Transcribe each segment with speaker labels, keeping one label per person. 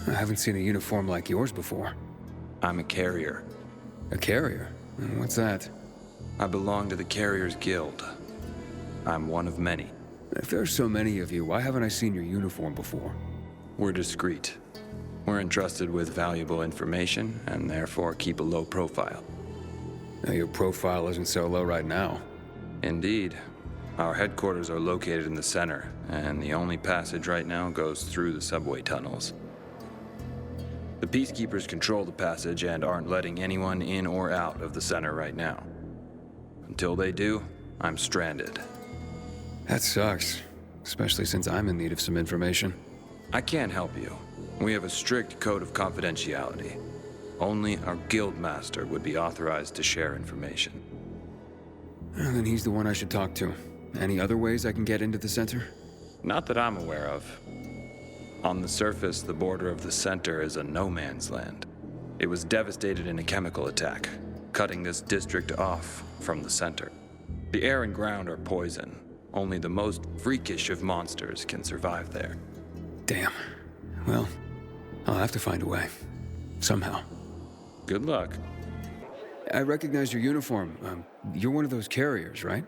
Speaker 1: I haven't seen a uniform like yours before.
Speaker 2: I'm a carrier.
Speaker 1: A carrier? What's that?
Speaker 2: I belong to the Carriers Guild. I'm one of many.
Speaker 1: If there's so many of you, why haven't I seen your uniform before?
Speaker 2: We're discreet. We're entrusted with valuable information, and therefore keep a low profile.
Speaker 1: Now, your profile isn't so low right now.
Speaker 2: Indeed. Our headquarters are located in the center, and the only passage right now goes through the subway tunnels. The Peacekeepers control the passage and aren't letting anyone in or out of the center right now. Until they do, I'm stranded.
Speaker 1: That sucks, especially since I'm in need of some information.
Speaker 2: I can't help you. We have a strict code of confidentiality. Only our guild master would be authorized to share information.
Speaker 1: Well, then he's the one I should talk to. Any other ways I can get into the center?
Speaker 2: Not that I'm aware of. On the surface, the border of the center is a no-man's land. It was devastated in a chemical attack, cutting this district off from the center. The air and ground are poison. Only the most freakish of monsters can survive there.
Speaker 1: Damn. Well, I'll have to find a way. Somehow.
Speaker 2: Good luck.
Speaker 1: I recognize your uniform. You're one of those carriers, right?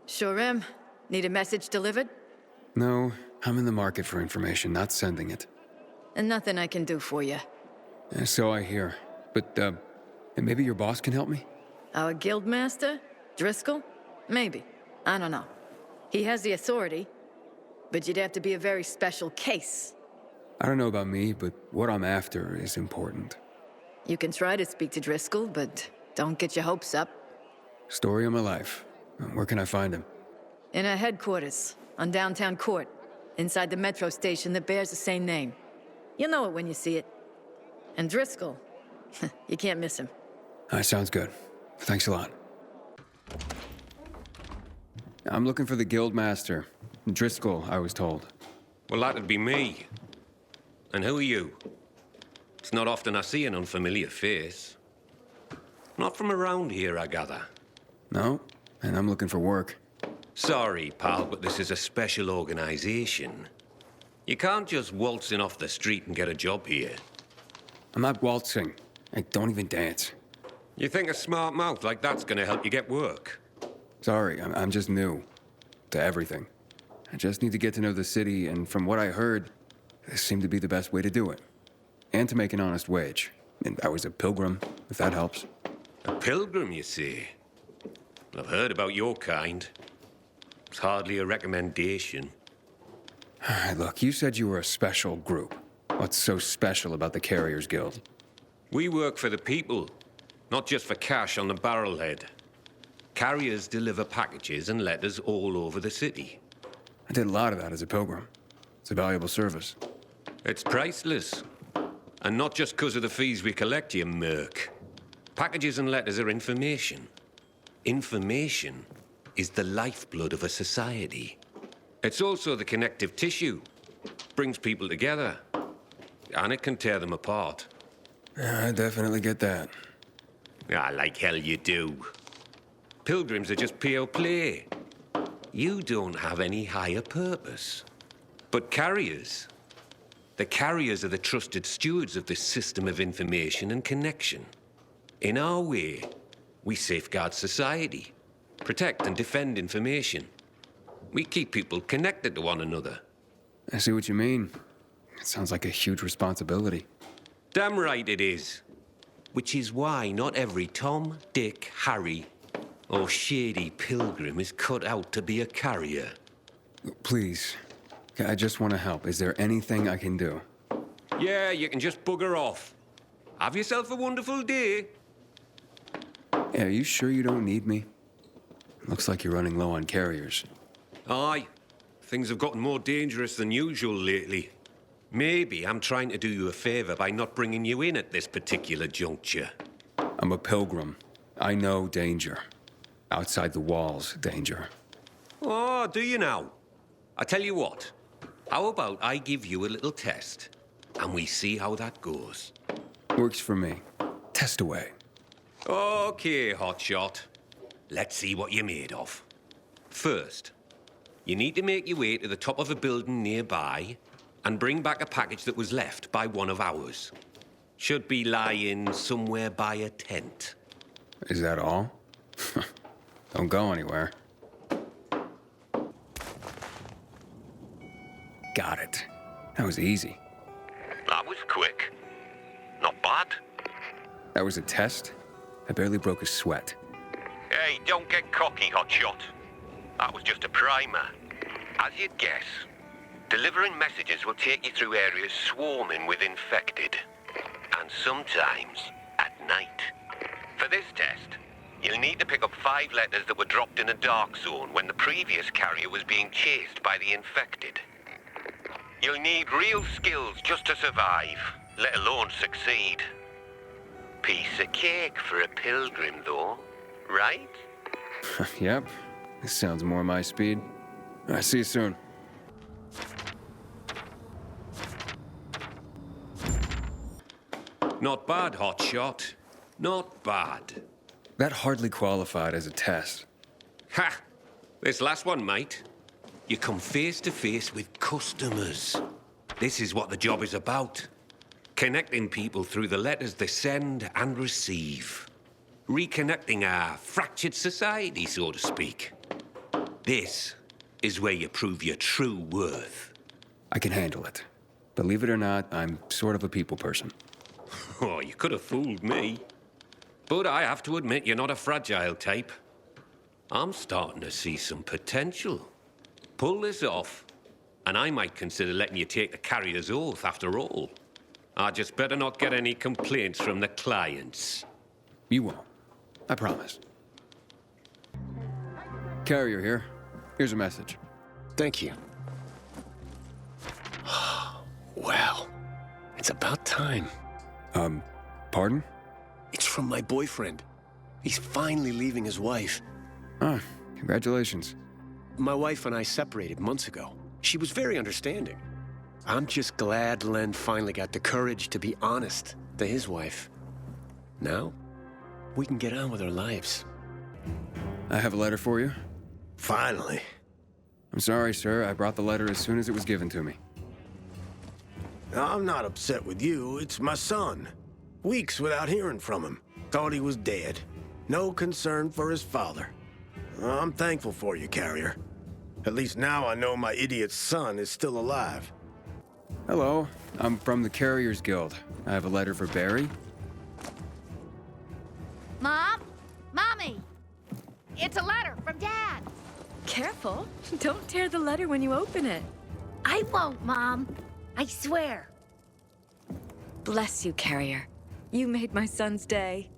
Speaker 3: Sure am. Need a message delivered?
Speaker 1: No, I'm in the market for information, not sending it.
Speaker 3: And nothing I can do for you.
Speaker 1: So I hear. But, maybe your boss can help me?
Speaker 3: Our guild master? Driscoll? Maybe. I don't know. He has the authority, but you'd have to be a very special case.
Speaker 1: I don't know about me, but what I'm after is important.
Speaker 3: You can try to speak to Driscoll, but don't get your hopes up.
Speaker 1: Story of my life. Where can I find him?
Speaker 3: In our headquarters, on downtown Court, inside the metro station that bears the same name. You'll know it when you see it. And Driscoll, you can't miss him.
Speaker 1: Sounds good. Thanks a lot. I'm looking for the guild master. Driscoll, I was told.
Speaker 4: Well, that'd be me. And who are you? It's not often I see an unfamiliar face. Not from around here, I gather.
Speaker 1: No, and I'm looking for work.
Speaker 4: Sorry, pal, but this is a special organization. You can't just waltz in off the street and get a job here.
Speaker 1: I'm not waltzing. I don't even dance.
Speaker 4: You think a smart mouth like that's gonna help you get work?
Speaker 1: Sorry, I'm just new to everything. I just need to get to know the city, and from what I heard, this seemed to be the best way to do it. And to make an honest wage. And I was a pilgrim, if that helps.
Speaker 4: A pilgrim, you say? I've heard about your kind. It's hardly a recommendation.
Speaker 1: Look, you said you were a special group. What's so special about the Carriers Guild?
Speaker 4: We work for the people, not just for cash on the barrelhead. Carriers deliver packages and letters all over the city.
Speaker 1: I did a lot of that as a pilgrim. It's a valuable service.
Speaker 4: It's priceless. And not just because of the fees we collect, you merc. Packages and letters are information. Information is the lifeblood of a society. It's also the connective tissue. Brings people together. And it can tear them apart.
Speaker 1: Yeah, I definitely get that.
Speaker 4: Ah, like hell you do. Pilgrims are just pure play. You don't have any higher purpose. But carriers... The carriers are the trusted stewards of this system of information and connection. In our way, we safeguard society, protect and defend information. We keep people connected to one another.
Speaker 1: I see what you mean. It sounds like a huge responsibility.
Speaker 4: Damn right it is. Which is why not every Tom, Dick, Harry, or shady pilgrim is cut out to be a carrier.
Speaker 1: Please. I just want to help. Is there anything I can do?
Speaker 4: Yeah, you can just bugger off. Have yourself a wonderful day.
Speaker 1: Yeah, are you sure you don't need me? Looks like you're running low on carriers.
Speaker 4: Aye. Things have gotten more dangerous than usual lately. Maybe I'm trying to do you a favor by not bringing you in at this particular juncture.
Speaker 1: I'm a pilgrim. I know danger. Outside the walls, danger.
Speaker 4: Oh, do you now? I tell you what. How about I give you a little test, and we see how that goes?
Speaker 1: Works for me. Test away.
Speaker 4: Okay, hotshot. Let's see what you're made of. First, you need to make your way to the top of a building nearby and bring back a package that was left by one of ours. Should be lying somewhere by a tent.
Speaker 1: Is that all? Don't go anywhere. Got it. That was easy.
Speaker 4: That was quick. Not bad.
Speaker 1: That was a test? I barely broke a sweat.
Speaker 4: Hey, don't get cocky, hotshot. That was just a primer. As you'd guess, delivering messages will take you through areas swarming with infected. And sometimes at night. For this test, you'll need to pick up 5 letters that were dropped in a dark zone when the previous carrier was being chased by the infected. You'll need real skills just to survive, let alone succeed. Piece of cake for a pilgrim, though, right?
Speaker 1: Yep. This sounds more my speed. I'll see you soon.
Speaker 4: Not bad, hotshot. Not bad.
Speaker 1: That hardly qualified as a test.
Speaker 4: Ha! This last one might. You come face to face with customers. This is what the job is about. Connecting people through the letters they send and receive. Reconnecting our fractured society, so to speak. This is where you prove your true worth.
Speaker 1: I can handle it. Believe it or not, I'm sort of a people person.
Speaker 4: Oh, you could have fooled me. But I have to admit, you're not a fragile type. I'm starting to see some potential. Pull this off, and I might consider letting you take the carrier's oath after all. I just better not get any complaints from the clients.
Speaker 1: You won't. I promise. Carrier here. Here's a message.
Speaker 5: Thank you. Well, it's about time.
Speaker 1: Pardon?
Speaker 5: It's from my boyfriend. He's finally leaving his wife.
Speaker 1: Ah, congratulations.
Speaker 5: My wife and I separated months ago. She was very understanding. I'm just glad Len finally got the courage to be honest to his wife. Now, we can get on with our lives.
Speaker 1: I have a letter for you.
Speaker 6: Finally.
Speaker 1: I'm sorry, sir. I brought the letter as soon as it was given to me.
Speaker 6: I'm not upset with you. It's my son. Weeks without hearing from him. Thought he was dead. No concern for his father. I'm thankful for you, Carrier. At least now I know my idiot son is still alive.
Speaker 1: Hello. I'm from the Carriers Guild. I have a letter for Barry.
Speaker 7: Mom? Mommy! It's a letter from Dad.
Speaker 3: Careful. Don't tear the letter when you open it.
Speaker 7: I won't, Mom. I swear.
Speaker 3: Bless you, Carrier. You made my son's day.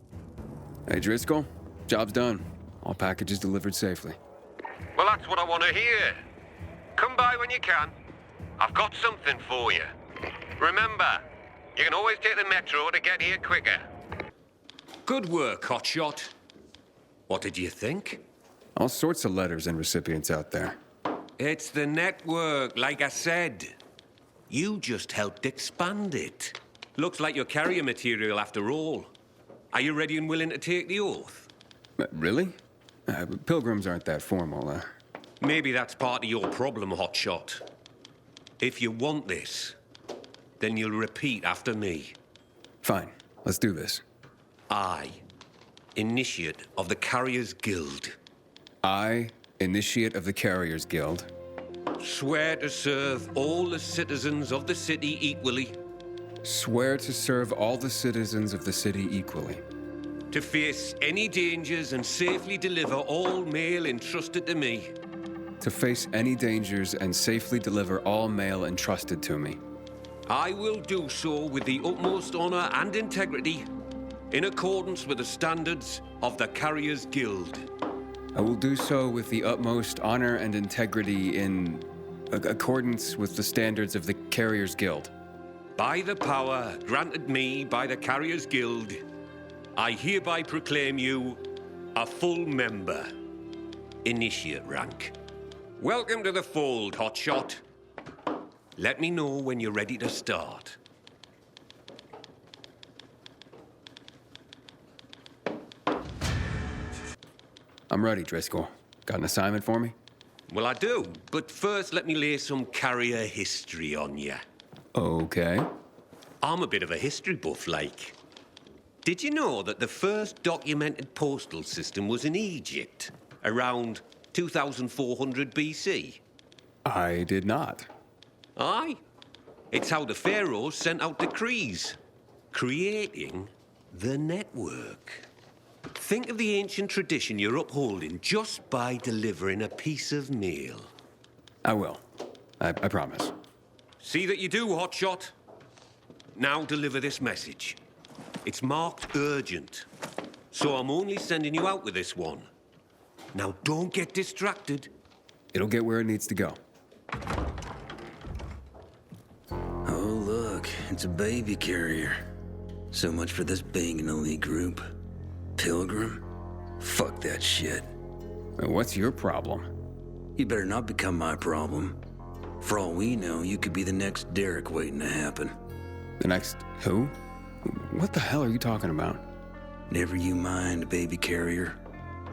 Speaker 1: Hey, Driscoll. Job's done. All packages delivered safely.
Speaker 4: Well, that's what I want to hear. Come by when you can. I've got something for you. Remember, you can always take the metro to get here quicker. Good work, hotshot. What did you think?
Speaker 1: All sorts of letters and recipients out there.
Speaker 4: It's the network, like I said. You just helped expand it. Looks like your carrier material after all. Are you ready and willing to take the oath?
Speaker 1: Really? Pilgrims aren't that formal.
Speaker 4: Maybe that's part of your problem, hotshot. If you want this, then you'll repeat after me.
Speaker 1: Fine. Let's do this.
Speaker 4: I, initiate of the Carriers Guild,
Speaker 1: I, initiate of the Carriers Guild,
Speaker 4: swear to serve all the citizens of the city equally,
Speaker 1: swear to serve all the citizens of the city equally,
Speaker 4: to face any dangers and safely deliver all mail entrusted to me,
Speaker 1: to face any dangers and safely deliver all mail entrusted to me.
Speaker 4: I will do so with the utmost honor and integrity, in accordance with the standards of the Carriers Guild.
Speaker 1: I will do so with the utmost honor and integrity in accordance with the standards of the Carriers Guild.
Speaker 4: By the power granted me by the Carriers Guild, I hereby proclaim you a full member, initiate rank. Welcome to the fold, hotshot. Let me know when you're ready to start.
Speaker 1: I'm ready, Driscoll. Got an assignment for me?
Speaker 4: Well, I do, but first let me lay some carrier history on you.
Speaker 1: Okay.
Speaker 4: I'm a bit of a history buff, like. Did you know that the first documented postal system was in Egypt, around 2400 BC?
Speaker 1: I did not.
Speaker 4: Aye. It's how the pharaohs sent out decrees, creating the network. Think of the ancient tradition you're upholding just by delivering a piece of mail.
Speaker 1: I will. I promise.
Speaker 4: See that you do, Hotshot. Now deliver this message. It's marked urgent, so I'm only sending you out with this one. Now don't get distracted.
Speaker 1: It'll get where it needs to go.
Speaker 8: Oh, look, it's a baby carrier. So much for this being an elite group. Pilgrim? Fuck that shit.
Speaker 1: What's your problem?
Speaker 8: You better not become my problem. For all we know, you could be the next Derek waiting to happen.
Speaker 1: The next who? What the hell are you talking about?
Speaker 8: Never you mind, baby carrier.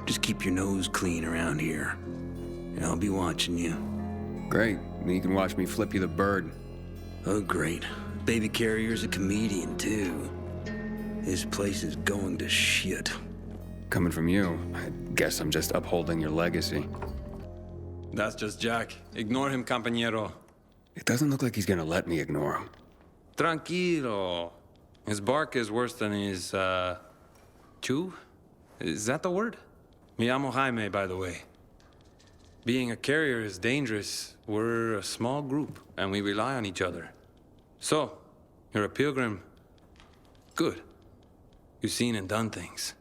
Speaker 8: Just keep your nose clean around here. And I'll be watching you.
Speaker 1: Great. Then you can watch me flip you the bird.
Speaker 8: Oh, great. Baby carrier's a comedian, too. This place is going to shit.
Speaker 1: Coming from you, I guess I'm just upholding your legacy.
Speaker 2: That's just Jack. Ignore him, compañero.
Speaker 1: It doesn't look like he's gonna let me ignore him.
Speaker 2: Tranquilo. His bark is worse than his, chew? Is that the word? Me llamo Jaime, by the way. Being a carrier is dangerous. We're a small group, and we rely on each other. So, you're a pilgrim. Good. You've seen and done things.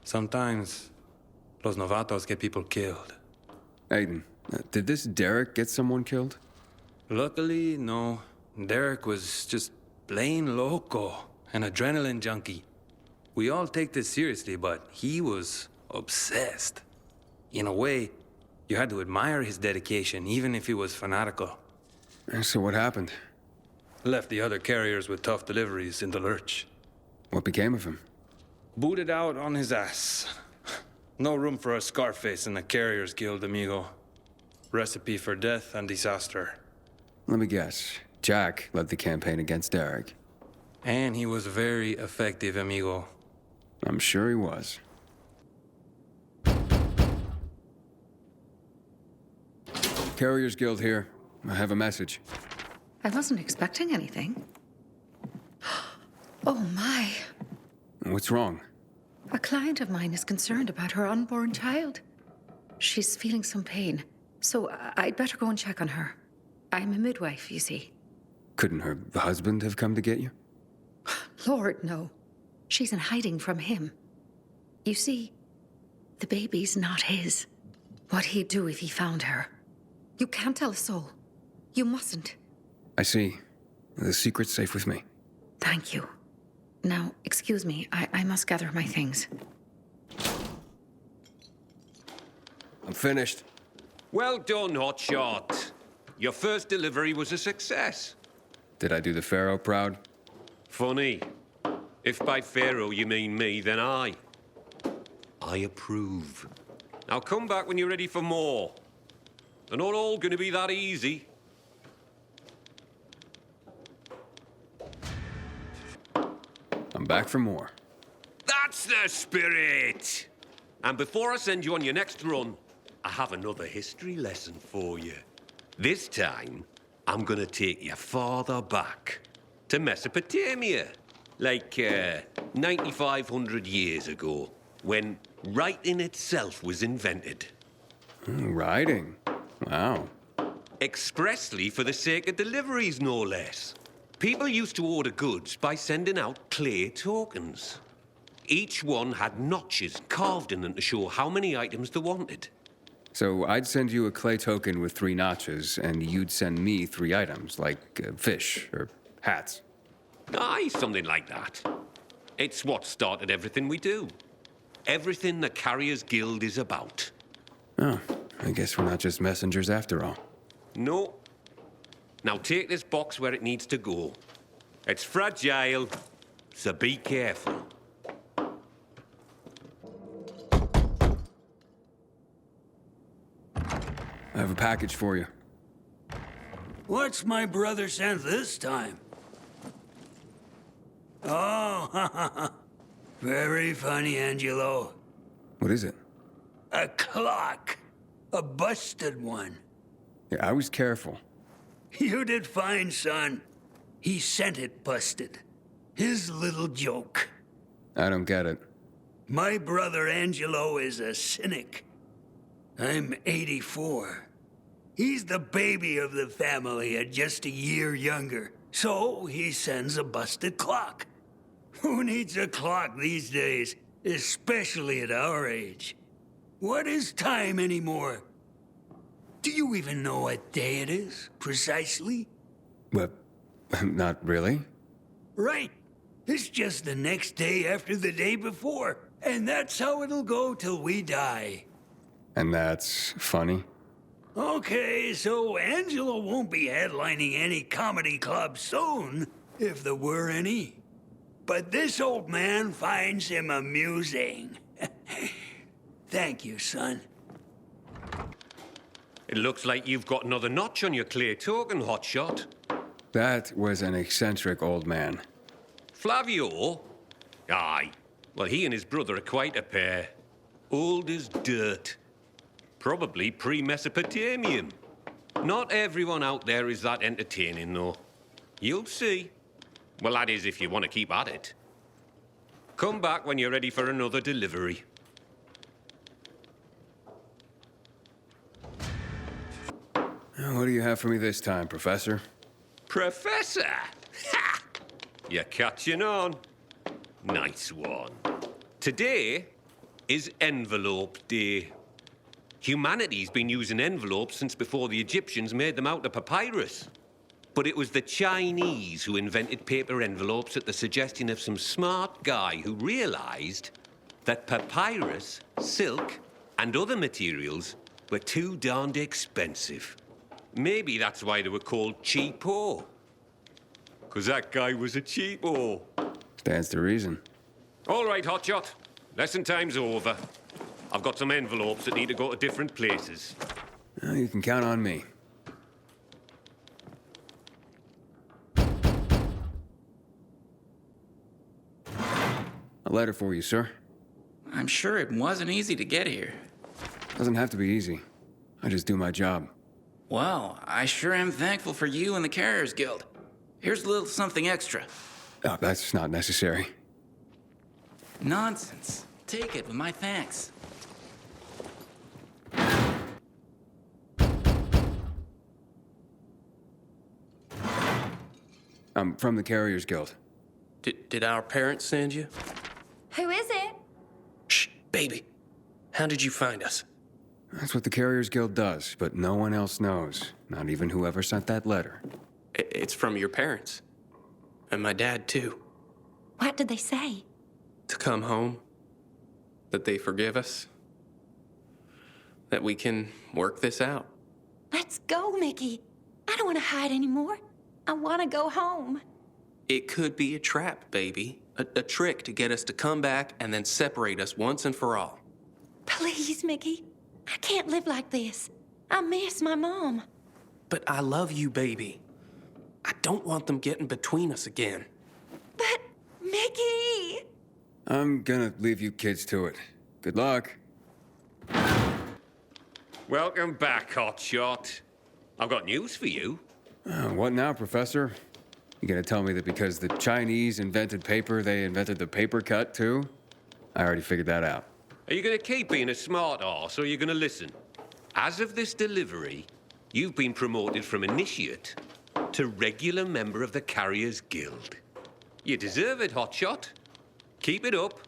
Speaker 2: Sometimes, los novatos get people killed.
Speaker 1: Aiden, did this Derek get someone killed?
Speaker 2: Luckily, no. Derek was just plain loco, an adrenaline junkie. We all take this seriously, but he was obsessed. In a way, you had to admire his dedication, even if he was fanatical.
Speaker 1: So what happened?
Speaker 2: Left the other carriers with tough deliveries in the lurch.
Speaker 1: What became of him?
Speaker 2: Booted out on his ass. No room for a Scarface in the Carriers Guild, amigo. Recipe for death and disaster.
Speaker 1: Let me guess. Jack led the campaign against Derek.
Speaker 2: And he was very effective, amigo.
Speaker 1: I'm sure he was. Carriers Guild here. I have a message.
Speaker 9: I wasn't expecting anything. Oh my.
Speaker 1: What's wrong?
Speaker 9: A client of mine is concerned about her unborn child. She's feeling some pain, so I'd better go and check on her. I'm a midwife, you see.
Speaker 1: Couldn't her husband have come to get you?
Speaker 9: Lord, no. She's in hiding from him. You see, the baby's not his. What'd he do if he found her? You can't tell a soul. You mustn't.
Speaker 1: I see. The secret's safe with me.
Speaker 9: Thank you. Now, excuse me, I must gather my things.
Speaker 1: I'm finished.
Speaker 4: Well done, Hotshot. Your first delivery was a success.
Speaker 1: Did I do the Pharaoh proud?
Speaker 4: Funny. If by Pharaoh you mean me, then I approve. Now come back when you're ready for more. They're not all gonna be that easy.
Speaker 1: I'm back for more.
Speaker 4: That's the spirit! And before I send you on your next run, I have another history lesson for you. This time, I'm gonna take you farther back to Mesopotamia, like 9,500 years ago, when writing itself was invented.
Speaker 1: Riding? Wow.
Speaker 4: Expressly for the sake of deliveries, no less. People used to order goods by sending out clay tokens. Each one had notches carved in them to show how many items they wanted.
Speaker 1: So I'd send you a clay token with 3 notches, and you'd send me 3 items, like fish or hats.
Speaker 4: Aye, something like that. It's what started everything we do. Everything the Carriers Guild is about.
Speaker 1: Oh, I guess we're not just messengers after all.
Speaker 4: No. Now take this box where it needs to go. It's fragile, so be careful.
Speaker 1: I have a package for you.
Speaker 8: What's my brother sent this time? Oh, very funny, Angelo.
Speaker 1: What is it?
Speaker 8: A clock. A busted one.
Speaker 1: Yeah, I was careful.
Speaker 8: You did fine, son. He sent it busted. His little joke.
Speaker 1: I don't get it.
Speaker 8: My brother Angelo is a cynic. I'm 84. He's the baby of the family at just a year younger. So he sends a busted clock. Who needs a clock these days, especially at our age? What is time anymore? Do you even know what day it is, precisely?
Speaker 1: But, not really.
Speaker 8: Right. It's just the next day after the day before. And that's how it'll go till we die.
Speaker 1: And that's funny?
Speaker 8: Okay, so Angelo won't be headlining any comedy club soon, if there were any. But this old man finds him amusing. Thank you, son.
Speaker 4: It looks like you've got another notch on your clay token, hotshot.
Speaker 1: That was an eccentric old man.
Speaker 4: Flavio? Aye. Well, he and his brother are quite a pair. Old as dirt. Probably pre-Mesopotamian. Not everyone out there is that entertaining, though. You'll see. Well, that is if you want to keep at it. Come back when you're ready for another delivery.
Speaker 1: What do you have for me this time, Professor?
Speaker 4: Professor? Ha! You're catching on. Nice one. Today is Envelope Day. Humanity's been using envelopes since before the Egyptians made them out of papyrus. But it was the Chinese who invented paper envelopes at the suggestion of some smart guy who realized that papyrus, silk, and other materials were too darned expensive. Maybe that's why they were called cheapo. 'Cause that guy was a cheapo.
Speaker 1: Stands to reason.
Speaker 4: All right, hotshot. Lesson time's over. I've got some envelopes that need to go to different places.
Speaker 1: You can count on me. A letter for you, sir.
Speaker 10: I'm sure it wasn't easy to get here.
Speaker 1: Doesn't have to be easy. I just do my job.
Speaker 10: Well, I sure am thankful for you and the Carriers Guild. Here's a little something extra.
Speaker 1: Oh, that's not necessary.
Speaker 10: Nonsense. Take it with my thanks.
Speaker 1: I'm from the Carriers Guild.
Speaker 11: Did our parents send you?
Speaker 7: Who is it?
Speaker 11: Shh, baby. How did you find us?
Speaker 1: That's what the Carriers Guild does, but no one else knows. Not even whoever sent that letter.
Speaker 11: It's from your parents. And my dad, too.
Speaker 7: What did they say?
Speaker 11: To come home. That they forgive us. That we can work this out.
Speaker 7: Let's go, Mickey. I don't want to hide anymore. I want to go home.
Speaker 11: It could be a trap, baby. A trick to get us to come back and then separate us once and for all.
Speaker 7: Please, Mickey. I can't live like this. I miss my mom.
Speaker 11: But I love you, baby. I don't want them getting between us again.
Speaker 7: But, Mickey!
Speaker 1: I'm gonna leave you kids to it. Good luck.
Speaker 4: Welcome back, hotshot. I've got news for you.
Speaker 1: What now, Professor? You gonna tell me that because the Chinese invented paper, they invented the paper cut, too? I already figured that out.
Speaker 4: Are you going to keep being a smart arse, or are you going to listen? As of this delivery, you've been promoted from initiate to regular member of the Carriers Guild. You deserve it, hotshot. Keep it up,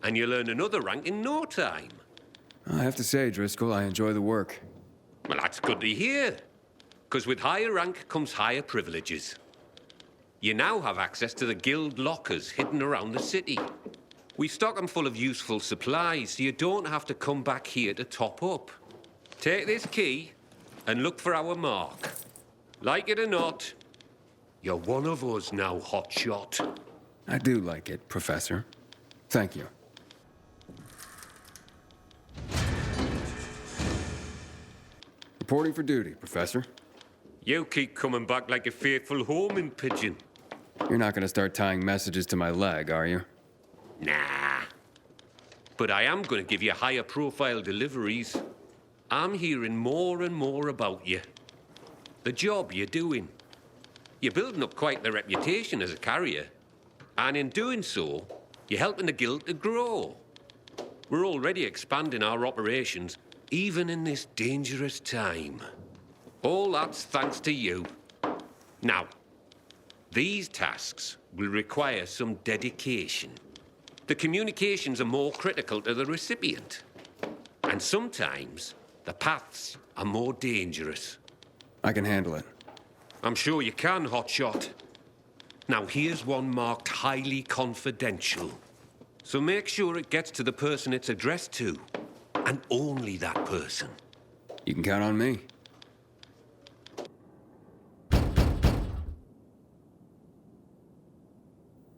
Speaker 4: and you'll earn another rank in no time.
Speaker 1: I have to say, Driscoll, I enjoy the work.
Speaker 4: Well, that's good to hear. Because with higher rank comes higher privileges. You now have access to the guild lockers hidden around the city. We stock them full of useful supplies, so you don't have to come back here to top up. Take this key and look for our mark. Like it or not, you're one of us now, hotshot.
Speaker 1: I do like it, Professor. Thank you. Reporting for duty, Professor.
Speaker 4: You keep coming back like a faithful homing pigeon.
Speaker 1: You're not gonna start tying messages to my leg, are you?
Speaker 4: Nah. But I am going to give you higher profile deliveries. I'm hearing more and more about you. The job you're doing. You're building up quite the reputation as a carrier. And in doing so, you're helping the guild to grow. We're already expanding our operations, even in this dangerous time. All that's thanks to you. Now, these tasks will require some dedication. The communications are more critical to the recipient. And sometimes, the paths are more dangerous.
Speaker 1: I can handle it.
Speaker 4: I'm sure you can, Hotshot. Now, here's one marked highly confidential. So make sure it gets to the person it's addressed to. And only that person.
Speaker 1: You can count on me.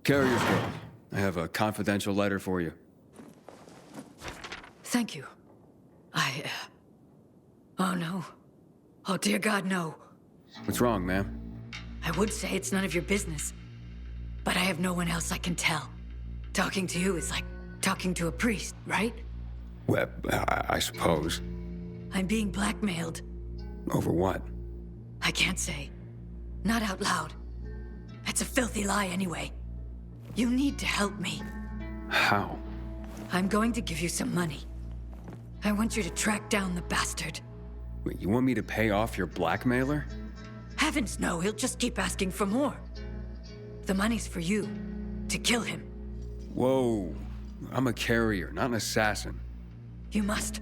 Speaker 1: Carrier's Guild. I have a confidential letter for you.
Speaker 3: Thank you. Oh no. Oh dear God, no.
Speaker 1: What's wrong, ma'am?
Speaker 3: I would say it's none of your business, but I have no one else I can tell. Talking to you is like talking to a priest, right?
Speaker 1: Well, I suppose.
Speaker 3: I'm being blackmailed.
Speaker 1: Over what?
Speaker 3: I can't say. Not out loud. That's a filthy lie anyway. You need to help me.
Speaker 1: How?
Speaker 3: I'm going to give you some money. I want you to track down the bastard.
Speaker 1: Wait, you want me to pay off your blackmailer?
Speaker 3: Heavens no, he'll just keep asking for more. The money's for you, to kill him.
Speaker 1: Whoa. I'm a carrier, not an assassin.
Speaker 3: You must.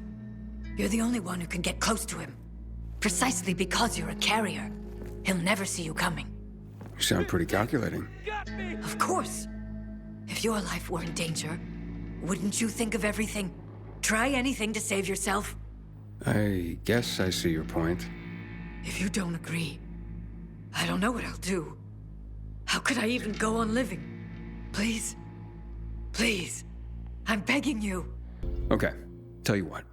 Speaker 3: You're the only one who can get close to him. Precisely because you're a carrier. He'll never see you coming.
Speaker 1: You sound pretty calculating.
Speaker 3: Of course. If your life were in danger, wouldn't you think of everything? Try anything to save yourself?
Speaker 1: I guess I see your point.
Speaker 3: If you don't agree, I don't know what I'll do. How could I even go on living? Please? Please. I'm begging you.
Speaker 1: Okay, tell you what.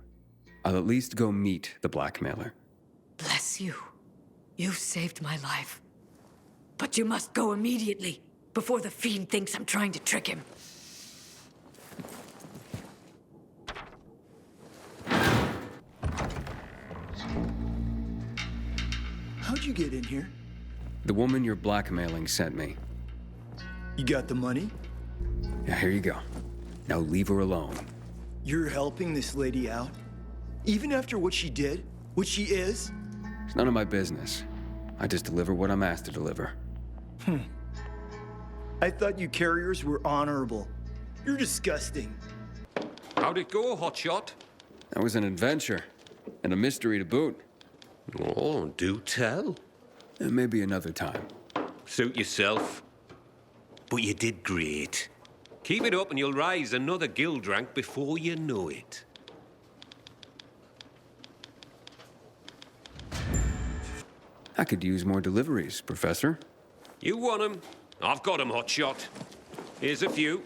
Speaker 1: I'll at least go meet the blackmailer.
Speaker 3: Bless you. You've saved my life. But you must go immediately, before the fiend thinks I'm trying to trick him.
Speaker 12: How'd you get in here?
Speaker 1: The woman you're blackmailing sent me.
Speaker 12: You got the money?
Speaker 1: Yeah, here you go. Now leave her alone.
Speaker 12: You're helping this lady out? Even after what she did? What she is?
Speaker 1: It's none of my business. I just deliver what I'm asked to deliver.
Speaker 12: I thought you carriers were honorable. You're disgusting.
Speaker 4: How'd it go, Hotshot?
Speaker 1: That was an adventure. And a mystery to boot.
Speaker 4: Oh, do tell.
Speaker 1: Maybe another time.
Speaker 4: Suit yourself. But you did great. Keep it up and you'll rise another guild rank before you know it.
Speaker 1: I could use more deliveries, Professor.
Speaker 4: You want 'em? I've got 'em, Hotshot. Here's a few.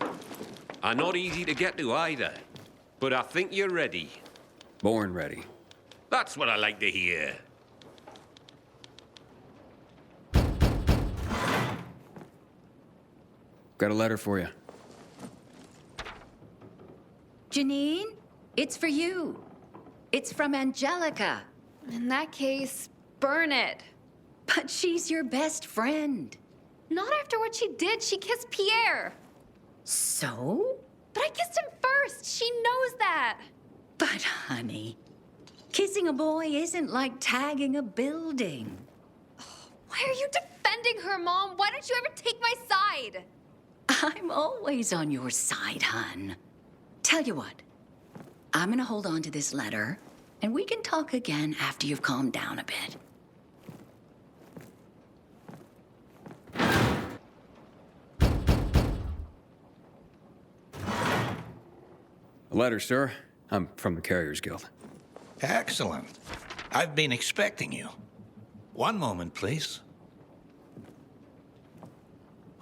Speaker 4: Are not easy to get to either. But I think you're ready.
Speaker 1: Born ready.
Speaker 4: That's what I like to hear.
Speaker 1: Got a letter for you.
Speaker 13: Janine, it's for you. It's from Angelica.
Speaker 14: In that case, burn it.
Speaker 13: But she's your best friend.
Speaker 14: Not after what she did. She kissed Pierre.
Speaker 13: So?
Speaker 14: But I kissed him first. She knows that.
Speaker 13: But honey, kissing a boy isn't like tagging a building.
Speaker 14: Why are you defending her, Mom? Why don't you ever take my side?
Speaker 13: I'm always on your side, hon. Tell you what, I'm gonna hold on to this letter, and we can talk again after you've calmed down a bit.
Speaker 1: A letter, sir. I'm from the Carriers Guild.
Speaker 15: Excellent. I've been expecting you. One moment, please.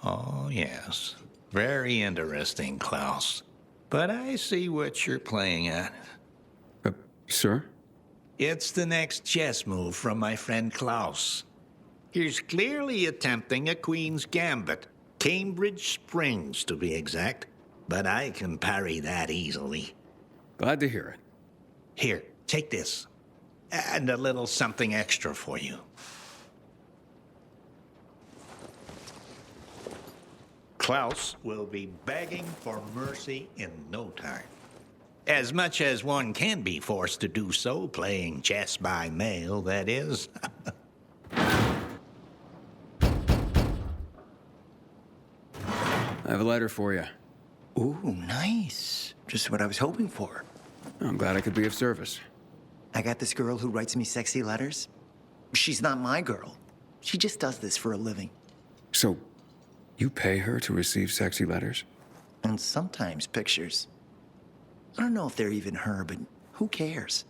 Speaker 15: Oh, yes. Very interesting, Klaus. But I see what you're playing at.
Speaker 1: Sir?
Speaker 15: It's the next chess move from my friend Klaus. He's clearly attempting a Queen's Gambit. Cambridge Springs, to be exact. But I can parry that easily.
Speaker 1: Glad to hear it.
Speaker 15: Here, take this. And a little something extra for you. Klaus will be begging for mercy in no time. As much as one can be forced to do so, playing chess by mail, that is.
Speaker 1: I have a letter for you.
Speaker 12: Ooh, nice. Just what I was hoping for.
Speaker 1: I'm glad I could be of service.
Speaker 12: I got this girl who writes me sexy letters. She's not my girl. She just does this for a living.
Speaker 1: So, you pay her to receive sexy letters?
Speaker 12: And sometimes pictures. I don't know if they're even her, but who cares?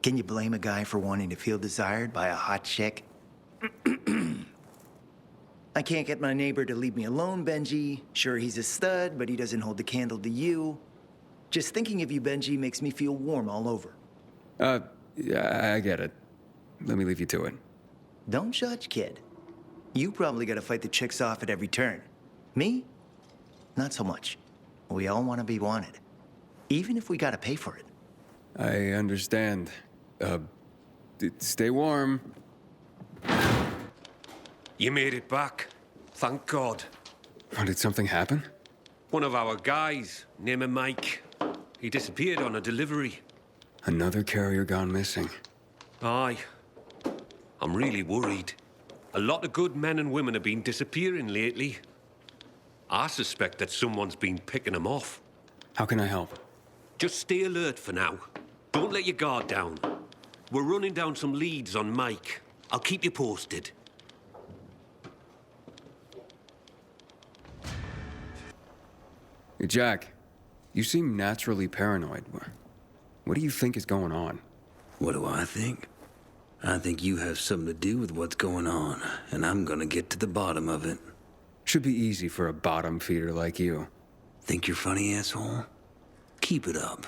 Speaker 12: Can you blame a guy for wanting to feel desired by a hot chick? I can't get my neighbor to leave me alone, Benji. Sure, he's a stud, but he doesn't hold the candle to you. Just thinking of you, Benji, makes me feel warm all over.
Speaker 1: Yeah, I get it. Let me leave you to it.
Speaker 12: Don't judge, kid. You probably gotta fight the chicks off at every turn. Me? Not so much. We all want to be wanted. Even if we gotta pay for it.
Speaker 1: I understand. Stay warm.
Speaker 4: You made it back. Thank God.
Speaker 1: Oh, did something happen?
Speaker 4: One of our guys, name him Mike. He disappeared on a delivery.
Speaker 1: Another carrier gone missing.
Speaker 4: Aye. I'm really worried. A lot of good men and women have been disappearing lately. I suspect that someone's been picking them off.
Speaker 1: How can I help?
Speaker 4: Just stay alert for now. Don't let your guard down. We're running down some leads on Mike. I'll keep you posted.
Speaker 1: Hey, Jack, you seem naturally paranoid. What do you think is going on?
Speaker 8: What do I think? I think you have something to do with what's going on, and I'm gonna get to the bottom of it.
Speaker 1: Should be easy for a bottom feeder like you.
Speaker 8: Think you're funny, asshole? Keep it up.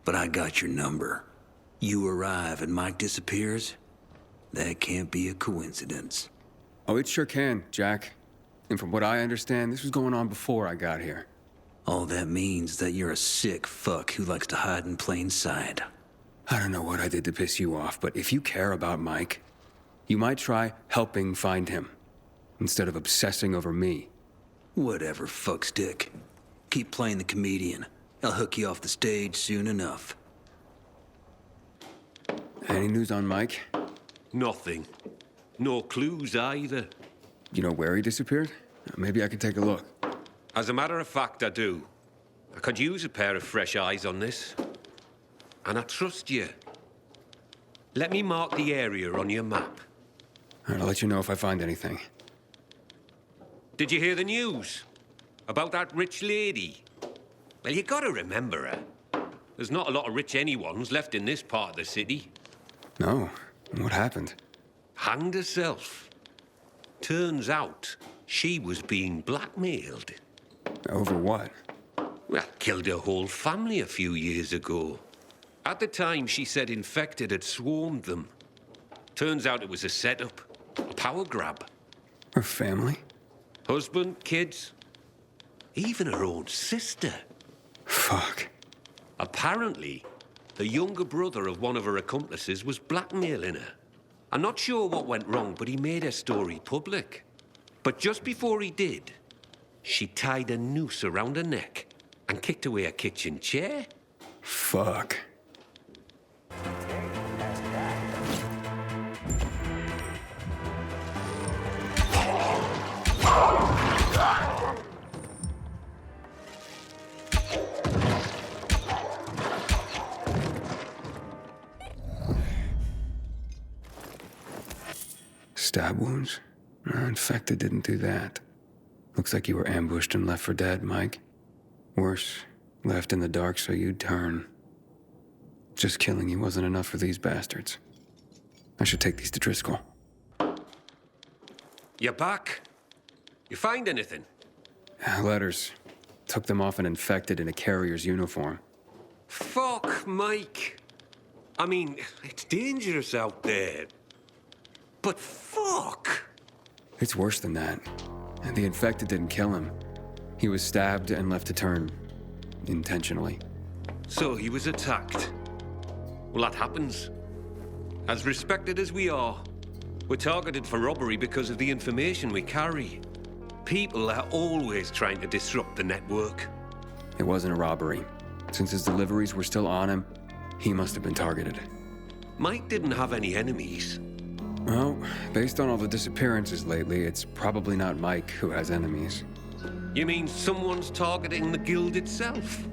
Speaker 8: But I got your number. You arrive and Mike disappears? That can't be a coincidence.
Speaker 1: Oh, it sure can, Jack. And from what I understand, this was going on before I got here.
Speaker 8: All that means that you're a sick fuck who likes to hide in plain sight.
Speaker 1: I don't know what I did to piss you off, but if you care about Mike, you might try helping find him, instead of obsessing over me.
Speaker 8: Whatever, fuckstick. Keep playing the comedian. I'll hook you off the stage soon enough.
Speaker 1: Any news on Mike?
Speaker 4: Nothing. No clues either.
Speaker 1: You know where he disappeared? Maybe I can take a look.
Speaker 4: As a matter of fact, I do. I could use a pair of fresh eyes on this. And I trust you. Let me mark the area on your map.
Speaker 1: I'll let you know if I find anything.
Speaker 4: Did you hear the news? About that rich lady? Well, you gotta remember her. There's not a lot of rich anyones left in this part of the city.
Speaker 1: No. What happened?
Speaker 4: Hanged herself. Turns out she was being blackmailed.
Speaker 1: Over what?
Speaker 4: Well, killed her whole family a few years ago. At the time, she said infected had swarmed them. Turns out it was a setup, a power grab.
Speaker 1: Her family?
Speaker 4: Husband, kids, even her own sister.
Speaker 1: Fuck.
Speaker 4: Apparently, the younger brother of one of her accomplices was blackmailing her. I'm not sure what went wrong, but he made her story public. But just before he did, she tied a noose around her neck and kicked away a kitchen chair.
Speaker 1: Fuck. Stab wounds? Infected didn't do that. Looks like you were ambushed and left for dead, Mike. Worse, left in the dark so you'd turn. Just killing you wasn't enough for these bastards. I should take these to Driscoll.
Speaker 4: You're back? You find anything?
Speaker 1: Letters. Took them off an infected in a carrier's uniform.
Speaker 4: Fuck, Mike. I mean, it's dangerous out there. But fuck!
Speaker 1: It's worse than that. The infected didn't kill him. He was stabbed and left to turn intentionally.
Speaker 4: So he was attacked. Well, that happens. As respected as we are, we're targeted for robbery because of the information we carry. People are always trying to disrupt the network.
Speaker 1: It wasn't a robbery. Since his deliveries were still on him, he must have been targeted.
Speaker 4: Mike didn't have any enemies.
Speaker 1: Well, based on all the disappearances lately, it's probably not Mike who has enemies.
Speaker 4: You mean someone's targeting the guild itself?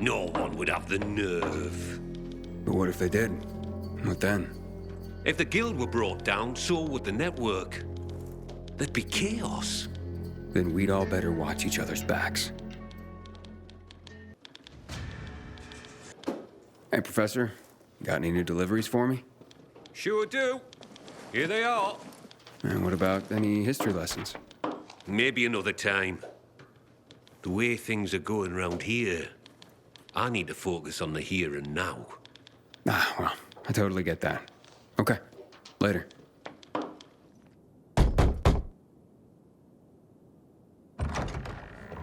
Speaker 4: No one would have the nerve.
Speaker 1: But what if they did? What then?
Speaker 4: If the guild were brought down, so would the network. There'd be chaos.
Speaker 1: Then we'd all better watch each other's backs. Hey, Professor. Got any new deliveries for me?
Speaker 4: Sure do. Here they are.
Speaker 1: And what about any history lessons?
Speaker 4: Maybe another time. The way things are going around here, I need to focus on the here and now.
Speaker 1: Ah, well, I totally get that. Okay, later.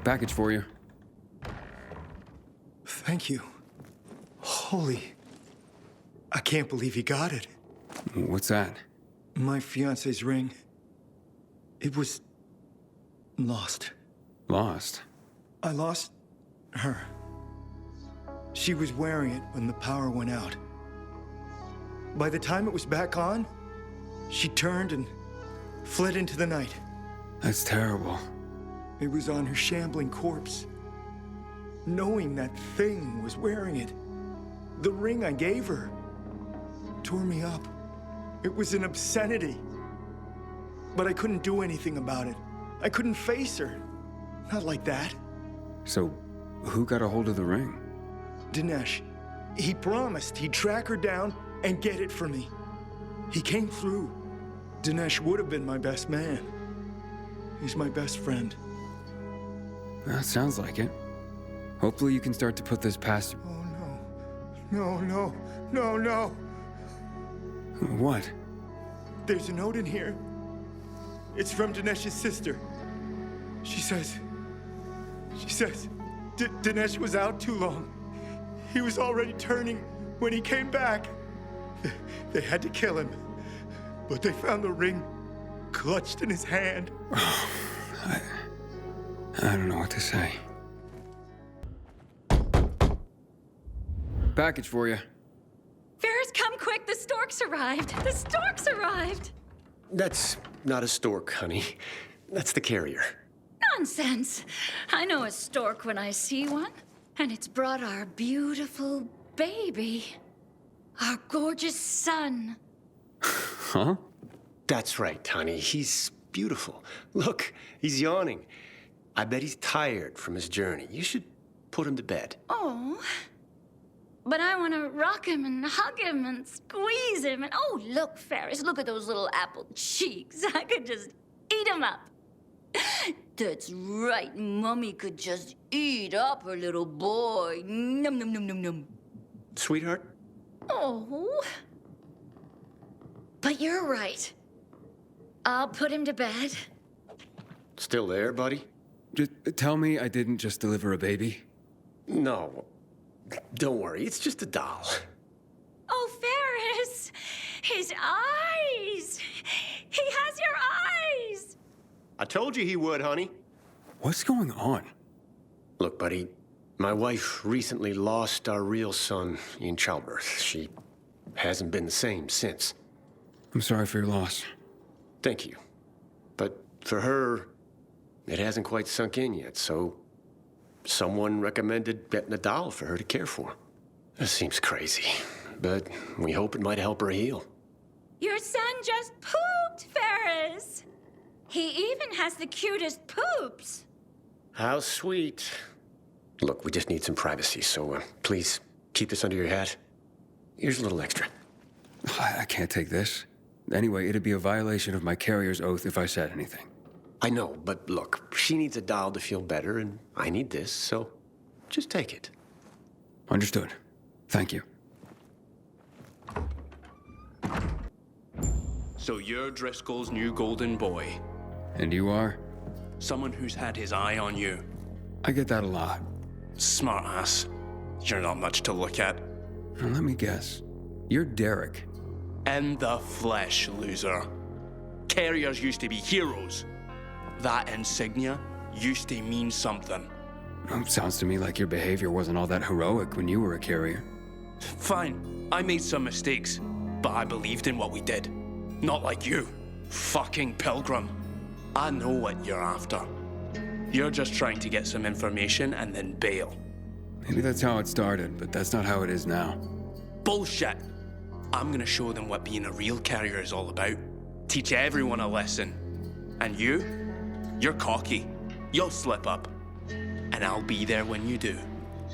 Speaker 1: Package for you.
Speaker 16: Thank you. Holy... I can't believe he got it.
Speaker 1: What's that?
Speaker 16: My fiance's ring. It was... lost.
Speaker 1: Lost?
Speaker 16: I lost her. She was wearing it when the power went out. By the time it was back on, she turned and fled into the night.
Speaker 1: That's terrible.
Speaker 16: It was on her shambling corpse. Knowing that thing was wearing it, the ring I gave her, tore me up. It was an obscenity. But I couldn't do anything about it. I couldn't face her. Not like that.
Speaker 1: So, who got a hold of the ring?
Speaker 16: Dinesh. He promised he'd track her down and get it for me. He came through. Dinesh would have been my best man. He's my best friend.
Speaker 1: That sounds like it. Hopefully you can start to put this past you.
Speaker 16: Oh, no. No, no, no, no.
Speaker 1: What?
Speaker 16: There's a note in here. It's from Dinesh's sister. She says... Dinesh was out too long. He was already turning when he came back. They had to kill him. But they found the ring clutched in his hand.
Speaker 1: I don't know what to say. Package for you.
Speaker 7: Ferris, come quick. The storks arrived. The storks arrived.
Speaker 5: That's not a stork, honey. That's the carrier.
Speaker 13: Nonsense. I know a stork when I see one. And it's brought our beautiful baby. Our gorgeous son.
Speaker 1: Huh?
Speaker 5: That's right, honey. He's beautiful. Look, he's yawning. I bet he's tired from his journey. You should put him to bed.
Speaker 13: Oh. But I want to rock him and hug him and squeeze him. And oh, look, Ferris, look at those little apple cheeks. I could just eat him up. That's right. Mummy could just eat up her little boy. Num, num, num, num, num.
Speaker 5: Sweetheart?
Speaker 13: Oh. But you're right. I'll put him to bed.
Speaker 5: Still there, buddy?
Speaker 1: Just tell me I didn't just deliver a baby.
Speaker 5: No. Don't worry, it's just a doll.
Speaker 13: Oh, Ferris! His eyes! He has your eyes!
Speaker 5: I told you he would, honey.
Speaker 1: What's going on?
Speaker 5: Look, buddy, my wife recently lost our real son in childbirth. She hasn't been the same since.
Speaker 1: I'm sorry for your loss.
Speaker 5: Thank you. But for her, it hasn't quite sunk in yet, so someone recommended getting a doll for her to care for. This seems crazy, but we hope it might help her heal.
Speaker 13: Your son just pooped, Ferris! He even has the cutest poops.
Speaker 5: How sweet. Look, we just need some privacy, so please keep this under your hat. Here's a little extra.
Speaker 1: I can't take this. Anyway, it'd be a violation of my carrier's oath if I said anything.
Speaker 5: I know, but look, she needs a doll to feel better, and I need this, so just take it.
Speaker 17: So you're Driscoll's new golden boy.
Speaker 1: And you are?
Speaker 17: Someone who's had his eye on you.
Speaker 1: I get that a lot.
Speaker 17: Smart ass. You're not much to look at.
Speaker 1: Now, let me guess. You're Derek.
Speaker 17: In the flesh, loser. Carriers used to be heroes. That insignia used to mean something.
Speaker 1: Sounds to me like your behavior wasn't all that heroic when you were a carrier.
Speaker 17: Fine, I made some mistakes, but I believed in what we did. Not like you, fucking pilgrim. I know what you're after. You're just trying to get some information and then bail.
Speaker 1: Maybe that's how it started, but that's not how it is now.
Speaker 17: Bullshit! I'm gonna show them what being a real carrier is all about. Teach everyone a lesson. And you're cocky. You'll slip up. And I'll be there when you do,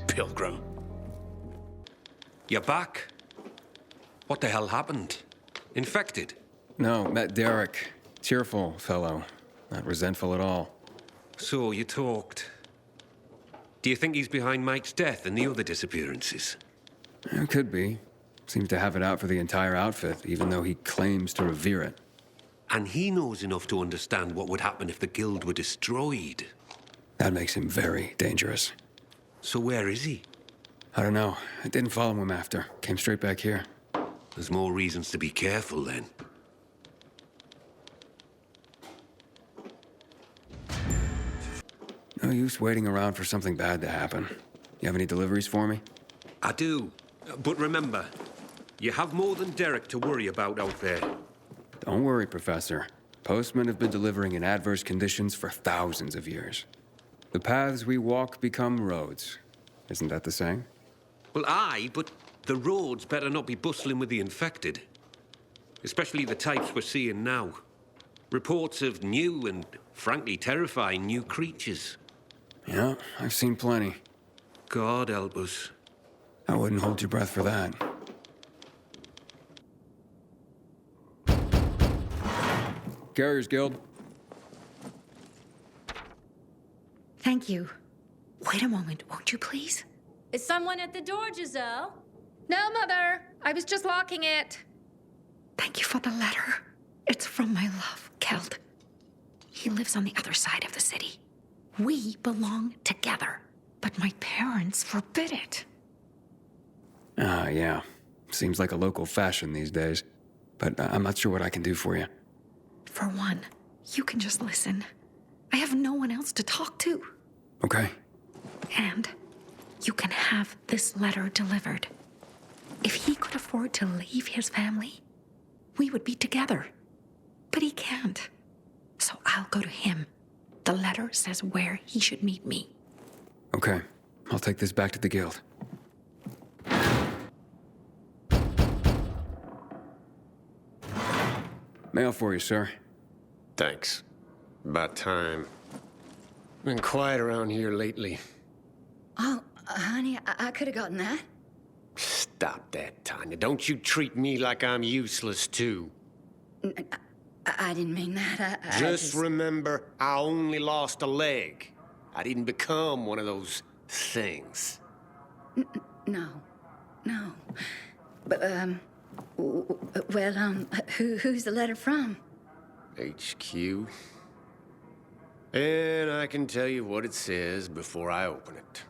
Speaker 17: pilgrim.
Speaker 4: You're back? What the hell happened? Infected?
Speaker 1: No, met Derek. Cheerful fellow. Not resentful at all.
Speaker 4: So you talked. Do you think he's behind Mike's death and the other disappearances?
Speaker 1: It could be. Seems to have it out for the entire outfit, even though he claims to revere it.
Speaker 4: And he knows enough to understand what would happen if the guild were destroyed.
Speaker 1: That makes him very dangerous.
Speaker 4: So where is he?
Speaker 1: I don't know. I didn't follow him after. Came straight back here.
Speaker 4: There's more reasons to be careful then.
Speaker 1: No use waiting around for something bad to happen. You have any deliveries for me?
Speaker 4: I do. But remember, you have more than Derek to worry about out there.
Speaker 1: Don't worry, Professor. Postmen have been delivering in adverse conditions for thousands of years. The paths we walk become roads. Isn't that the saying?
Speaker 4: Well, aye, but the roads better not be bustling with the infected. Especially the types we're seeing now. Reports of new and, frankly, terrifying new creatures.
Speaker 1: Yeah, I've seen plenty.
Speaker 4: God help us.
Speaker 1: I wouldn't hold your breath for that. Carriers Guild.
Speaker 9: Thank you. Wait a moment, won't you please?
Speaker 14: Is someone at the door, Giselle?
Speaker 9: No, Mother. I was just locking it. Thank you for the letter. It's from my love, Keld. He lives on the other side of the city. We belong together, but my parents forbid it.
Speaker 1: Yeah. Seems like a local fashion these days. But I'm not sure what I can do for you.
Speaker 9: For one, you can just listen. I have no one else to talk to.
Speaker 1: Okay.
Speaker 9: And you can have this letter delivered. If he could afford to leave his family, we would be together. But he can't. So I'll go to him. The letter says where he should meet me.
Speaker 1: Okay. I'll take this back to the guild. Mail for you, sir.
Speaker 5: Thanks. About time. Been quiet around here lately.
Speaker 7: Oh, honey, I could have gotten that.
Speaker 5: Stop that, Tanya. Don't you treat me like I'm useless, too.
Speaker 7: I didn't mean that. I
Speaker 5: just remember, I only lost a leg. I didn't become one of those things.
Speaker 7: No. But, well, who's the letter from?
Speaker 5: HQ. And I can tell you what it says before I open it.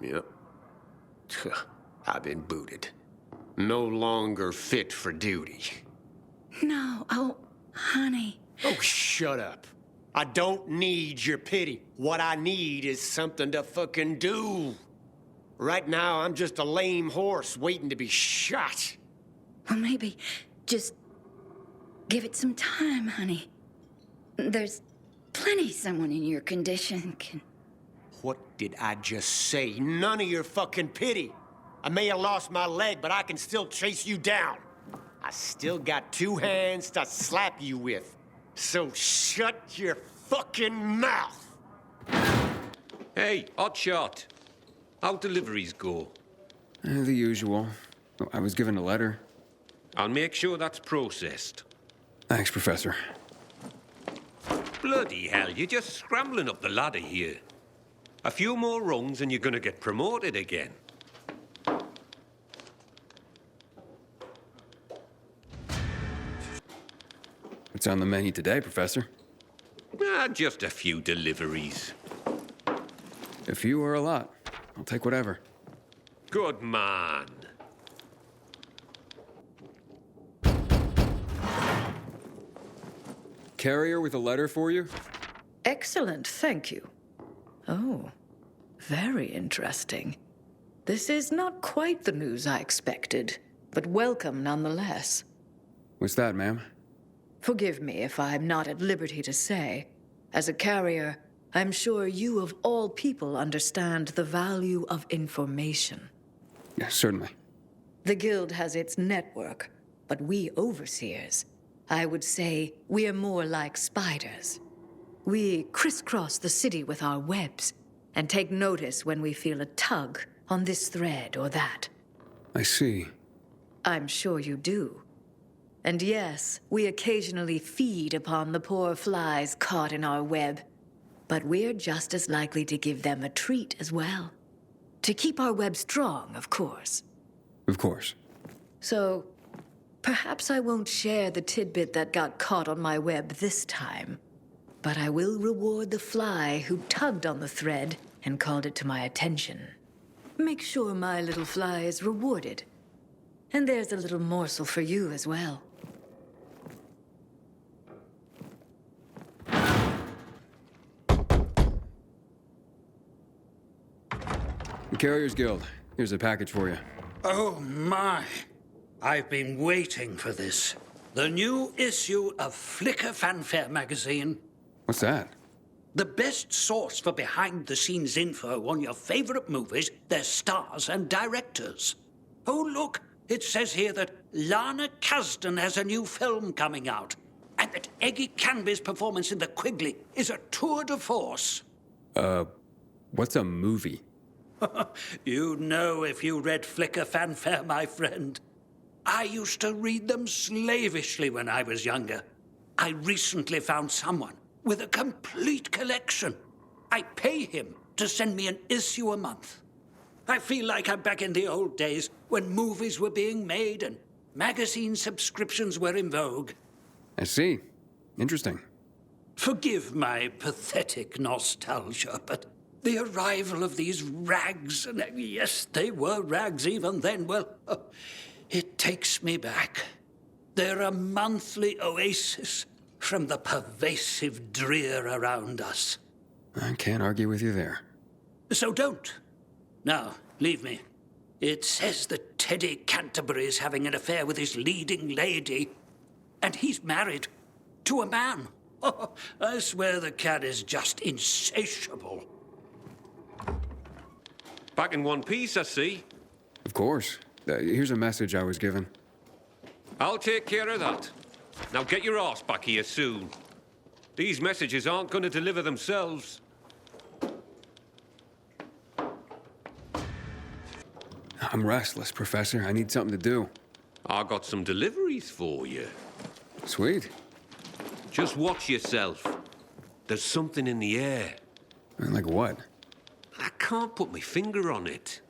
Speaker 5: Yep. I've been booted. No longer fit for duty.
Speaker 7: No. Oh, honey.
Speaker 5: Oh, shut up. I don't need your pity. What I need is something to fucking do. Right now, I'm just a lame horse waiting to be shot.
Speaker 7: Well, maybe just give it some time, honey. There's plenty someone in your condition can...
Speaker 5: What did I just say? None of your fucking pity. I may have lost my leg, but I can still chase you down. I still got 2 hands to slap you with. So shut your fucking mouth.
Speaker 4: Hey, Hotshot. How deliveries go?
Speaker 1: The usual. I was given a letter.
Speaker 4: I'll make sure that's processed.
Speaker 1: Thanks, Professor.
Speaker 4: Bloody hell, you're just scrambling up the ladder here. A few more rungs and you're gonna get promoted again.
Speaker 1: What's on the menu today, Professor?
Speaker 4: Just a few deliveries.
Speaker 1: A few or a lot. I'll take whatever.
Speaker 4: Good man.
Speaker 1: Carrier with a letter for you?
Speaker 3: Excellent, thank you. Oh, very interesting. This is not quite the news I expected, but welcome nonetheless.
Speaker 1: What's that, ma'am?
Speaker 3: Forgive me if I'm not at liberty to say. As a carrier, I'm sure you of all people understand the value of information.
Speaker 1: Yeah, certainly.
Speaker 3: The Guild has its network, but we overseers, I would say we're more like spiders. We crisscross the city with our webs and take notice when we feel a tug on this thread or that.
Speaker 1: I see.
Speaker 3: I'm sure you do. And yes, we occasionally feed upon the poor flies caught in our web, but we're just as likely to give them a treat as well. To keep our web strong, of course.
Speaker 1: Of course.
Speaker 3: So, perhaps I won't share the tidbit that got caught on my web this time, but I will reward the fly who tugged on the thread and called it to my attention. Make sure my little fly is rewarded. And there's a little morsel for you as well.
Speaker 1: The Carriers Guild. Here's a package for you.
Speaker 8: Oh, my. I've been waiting for this. The new issue of Flicker Fanfare magazine.
Speaker 1: What's that?
Speaker 8: The best source for behind-the-scenes info on your favorite movies, their stars and directors. Oh, look, it says here that Lana Kasdan has a new film coming out, and that Eggy Canby's performance in The Quigley is a tour de force.
Speaker 1: What's a movie?
Speaker 8: You'd know if you read Flicker Fanfare, my friend. I used to read them slavishly when I was younger. I recently found someone with a complete collection. I pay him to send me an issue a month. I feel like I'm back in the old days when movies were being made and magazine subscriptions were in vogue.
Speaker 1: I see. Interesting.
Speaker 8: Forgive my pathetic nostalgia, but the arrival of these rags, and yes, they were rags even then, well, it takes me back. They're a monthly oasis from the pervasive drear around us.
Speaker 1: I can't argue with you there.
Speaker 8: So don't. Now, leave me. It says that Teddy Canterbury is having an affair with his leading lady, and he's married to a man. Oh, I swear the cat is just insatiable.
Speaker 4: Back in one piece, I see.
Speaker 1: Of course. Here's a message I was given.
Speaker 4: I'll take care of that. Now get your arse back here soon. These messages aren't going to deliver themselves.
Speaker 1: I'm restless, Professor. I need something to do.
Speaker 4: I got some deliveries for you.
Speaker 1: Sweet.
Speaker 4: Just watch yourself. There's something in the air.
Speaker 1: Like what?
Speaker 4: I can't put my finger on it.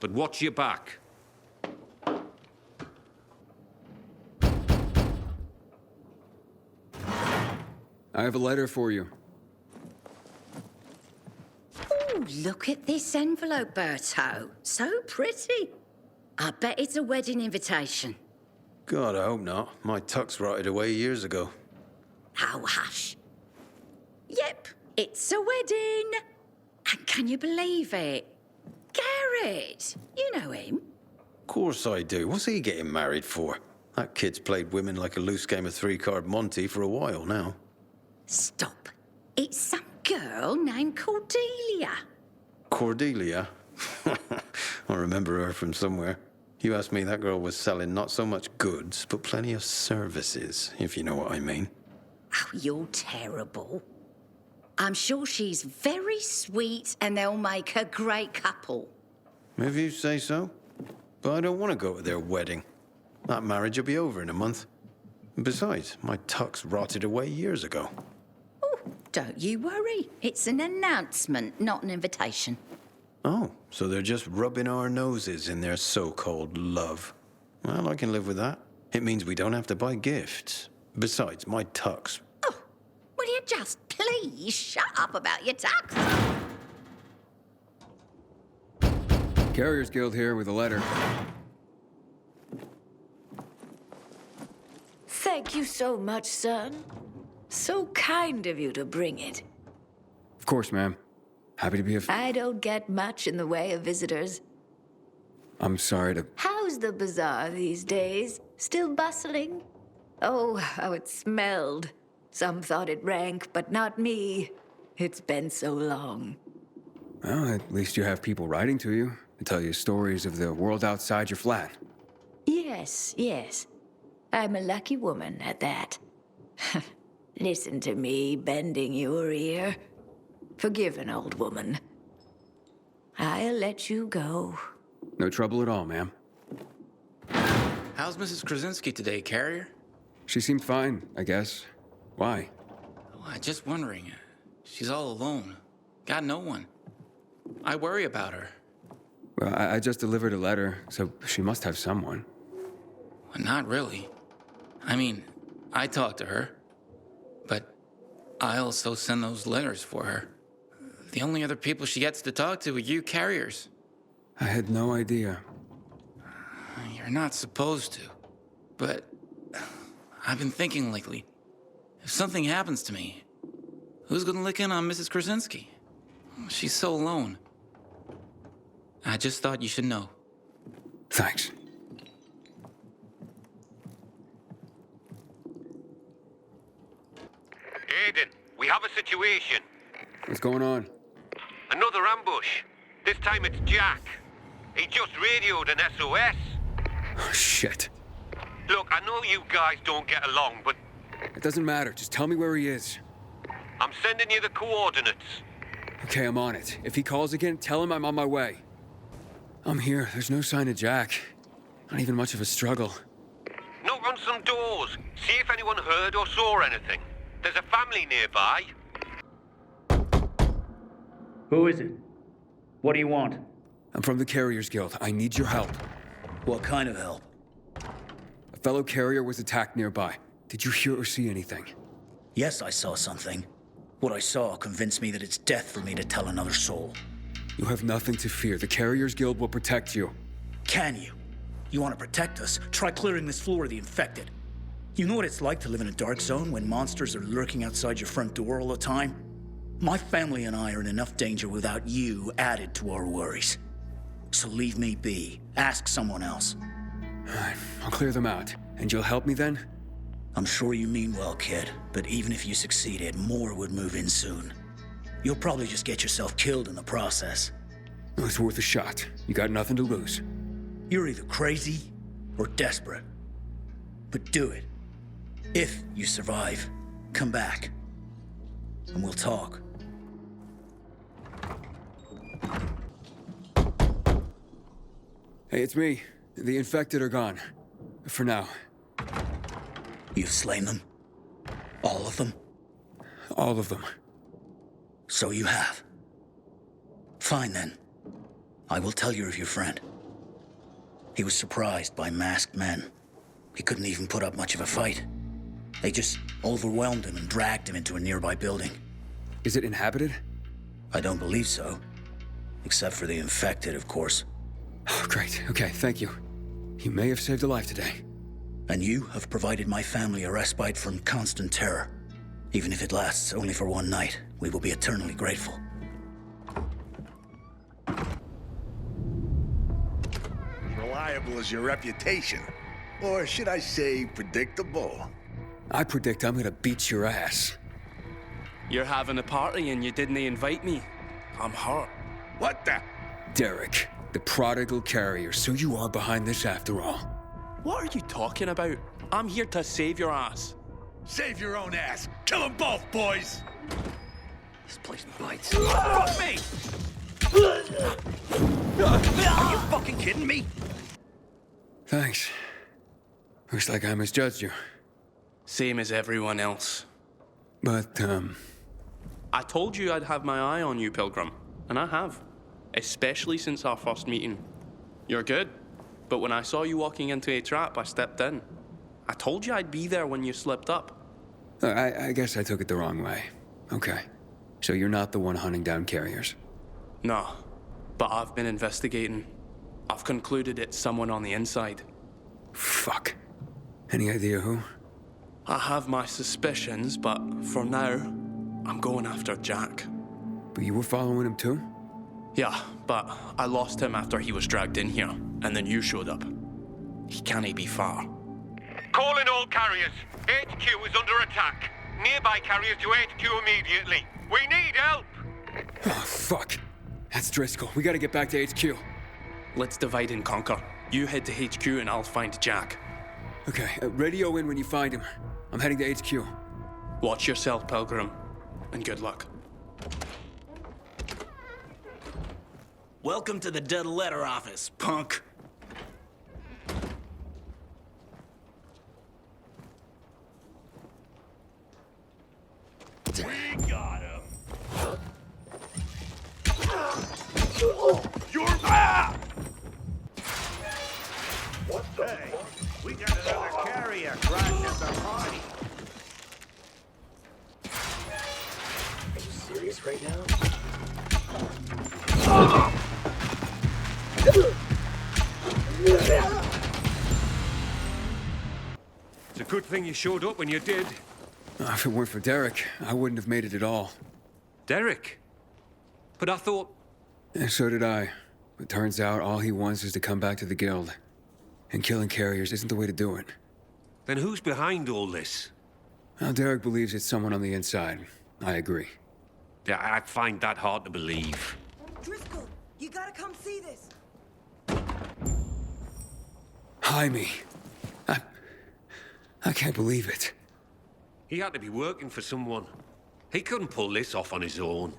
Speaker 4: But watch your back.
Speaker 1: I have a letter for you.
Speaker 7: Oh, look at this envelope, Berto. So pretty. I bet it's a wedding invitation.
Speaker 18: God, I hope not. My tux rotted away years ago.
Speaker 7: Oh, hush. Yep, it's a wedding. And can you believe it? Garrett, you know him.
Speaker 18: Of course I do. What's he getting married for? That kid's played women like a loose game of three-card Monty for a while now.
Speaker 7: Stop. It's some girl named Cordelia.
Speaker 18: Cordelia? I remember her from somewhere. You asked me, that girl was selling not so much goods, but plenty of services, if you know what I mean.
Speaker 7: Oh, you're terrible. I'm sure she's very sweet and they'll make a great couple.
Speaker 18: If you say so. But I don't want to go to their wedding. That marriage will be over in a month. Besides, my tux rotted away years ago.
Speaker 7: Oh, don't you worry. It's an announcement, not an invitation.
Speaker 18: Oh, so they're just rubbing our noses in their so-called love. Well, I can live with that. It means we don't have to buy gifts. Besides, my tux.
Speaker 7: Will you just please shut up about your tux?
Speaker 1: Carriers Guild here with a letter.
Speaker 3: Thank you so much, son. So kind of you to bring it.
Speaker 1: Of course, ma'am. Happy to be of...
Speaker 3: I don't get much in the way of visitors.
Speaker 1: I'm sorry to...
Speaker 3: How's the bazaar these days? Still bustling? Oh, how it smelled. Some thought it rank, but not me. It's been so long.
Speaker 1: Well, at least you have people writing to you to tell you stories of the world outside your flat.
Speaker 3: Yes, yes. I'm a lucky woman at that. Listen to me bending your ear. Forgive an old woman. I'll let you go.
Speaker 1: No trouble at all, ma'am.
Speaker 10: How's Mrs. Krasinski today, Carrier?
Speaker 1: She seemed fine, I guess. Why?
Speaker 10: Oh, I'm just wondering. She's all alone. Got no one. I worry about her.
Speaker 1: Well, I just delivered a letter, so she must have someone.
Speaker 10: Well, not really. I mean, I talk to her, but I also send those letters for her. The only other people she gets to talk to are you carriers.
Speaker 1: I had no idea.
Speaker 10: You're not supposed to, but I've been thinking lately, if something happens to me, who's gonna look in on Mrs. Krasinski? She's so alone. I just thought you should know.
Speaker 1: Thanks.
Speaker 4: Aiden, we have a situation.
Speaker 1: What's going on?
Speaker 4: Another ambush. This time it's Jack. He just radioed an SOS.
Speaker 1: Oh, shit.
Speaker 4: Look, I know you guys don't get along, but
Speaker 1: It doesn't matter. Just tell me where he is.
Speaker 4: I'm sending you the coordinates.
Speaker 1: Okay, I'm on it. If he calls again, tell him I'm on my way. I'm here. There's no sign of Jack. Not even much of a struggle.
Speaker 4: Knock on some doors. See if anyone heard or saw anything. There's a family nearby.
Speaker 19: Who is it? What do you want?
Speaker 1: I'm from the Carriers Guild. I need your help.
Speaker 19: What kind of help?
Speaker 1: A fellow carrier was attacked nearby. Did you hear or see anything?
Speaker 19: Yes, I saw something. What I saw convinced me that it's death for me to tell another soul.
Speaker 1: You have nothing to fear. The Carriers Guild will protect you.
Speaker 19: Can you? You want to protect us? Try clearing this floor of the infected. You know what it's like to live in a dark zone when monsters are lurking outside your front door all the time? My family and I are in enough danger without you added to our worries. So leave me be. Ask someone else.
Speaker 1: I'll clear them out. And you'll help me then?
Speaker 19: I'm sure you mean well, kid, but even if you succeeded, more would move in soon. You'll probably just get yourself killed in the process.
Speaker 1: It's worth a shot. You got nothing to lose.
Speaker 19: You're either crazy or desperate. But do it. If you survive, come back. And we'll talk.
Speaker 1: Hey, it's me. The infected are gone. For now.
Speaker 19: You've slain them? All of them?
Speaker 1: All of them.
Speaker 19: So you have. Fine then. I will tell you of your friend. He was surprised by masked men. He couldn't even put up much of a fight. They just overwhelmed him and dragged him into a nearby building.
Speaker 1: Is it inhabited?
Speaker 19: I don't believe so. Except for the infected, of course.
Speaker 1: Oh, great. Okay, thank you. You may have saved a life today.
Speaker 19: And you have provided my family a respite from constant terror. Even if it lasts only for one night, we will be eternally grateful.
Speaker 20: Reliable is your reputation. Or should I say predictable?
Speaker 1: I predict I'm gonna beat your ass.
Speaker 17: You're having a party and you didn't invite me. I'm hurt.
Speaker 20: What the?
Speaker 1: Derek, the prodigal carrier, so you are behind this after all.
Speaker 17: What are you talking about? I'm here to save your ass.
Speaker 20: Save your own ass. Kill them both, boys.
Speaker 19: This place bites.
Speaker 20: Fuck me! Are you fucking kidding me?
Speaker 1: Thanks. Looks like I misjudged you.
Speaker 17: Same as everyone else.
Speaker 1: But,
Speaker 17: I told you I'd have my eye on you, Pilgrim. And I have. Especially since our first meeting. You're good. But when I saw you walking into a trap, I stepped in. I told you I'd be there when you slipped up.
Speaker 1: I guess I took it the wrong way. Okay. So you're not the one hunting down carriers?
Speaker 17: No, but I've been investigating. I've concluded it's someone on the inside.
Speaker 1: Fuck. Any idea who?
Speaker 17: I have my suspicions, but for now, I'm going after Jack.
Speaker 1: But you were following him too?
Speaker 17: Yeah, but I lost him after he was dragged in here, and then you showed up. He can't be far.
Speaker 4: Calling all carriers. HQ is under attack. Nearby carriers to HQ immediately. We need help!
Speaker 1: Oh, fuck. That's Driscoll. We gotta get back to HQ.
Speaker 17: Let's divide and conquer. You head to HQ and I'll find Jack.
Speaker 1: Okay, radio in when you find him. I'm heading to HQ.
Speaker 17: Watch yourself, Pilgrim, and good luck.
Speaker 19: Welcome to the dead letter office, punk.
Speaker 20: We got him. You're back!
Speaker 15: What the? Hey, we got another carrier crashing the party.
Speaker 6: Are you serious right now?
Speaker 4: It's a good thing you showed up when you did.
Speaker 1: If it weren't for Derek, I wouldn't have made it at all.
Speaker 4: Derek? But I thought...
Speaker 1: And so did I. But turns out all he wants is to come back to the guild. And killing carriers isn't the way to do it.
Speaker 4: Then who's behind all this?
Speaker 1: Well, Derek believes it's someone on the inside. I agree.
Speaker 4: Yeah, I find that hard to believe.
Speaker 21: Driscoll, you gotta come see this.
Speaker 1: Jaime. I can't believe it.
Speaker 4: He had to be working for someone. He couldn't pull this off on his own.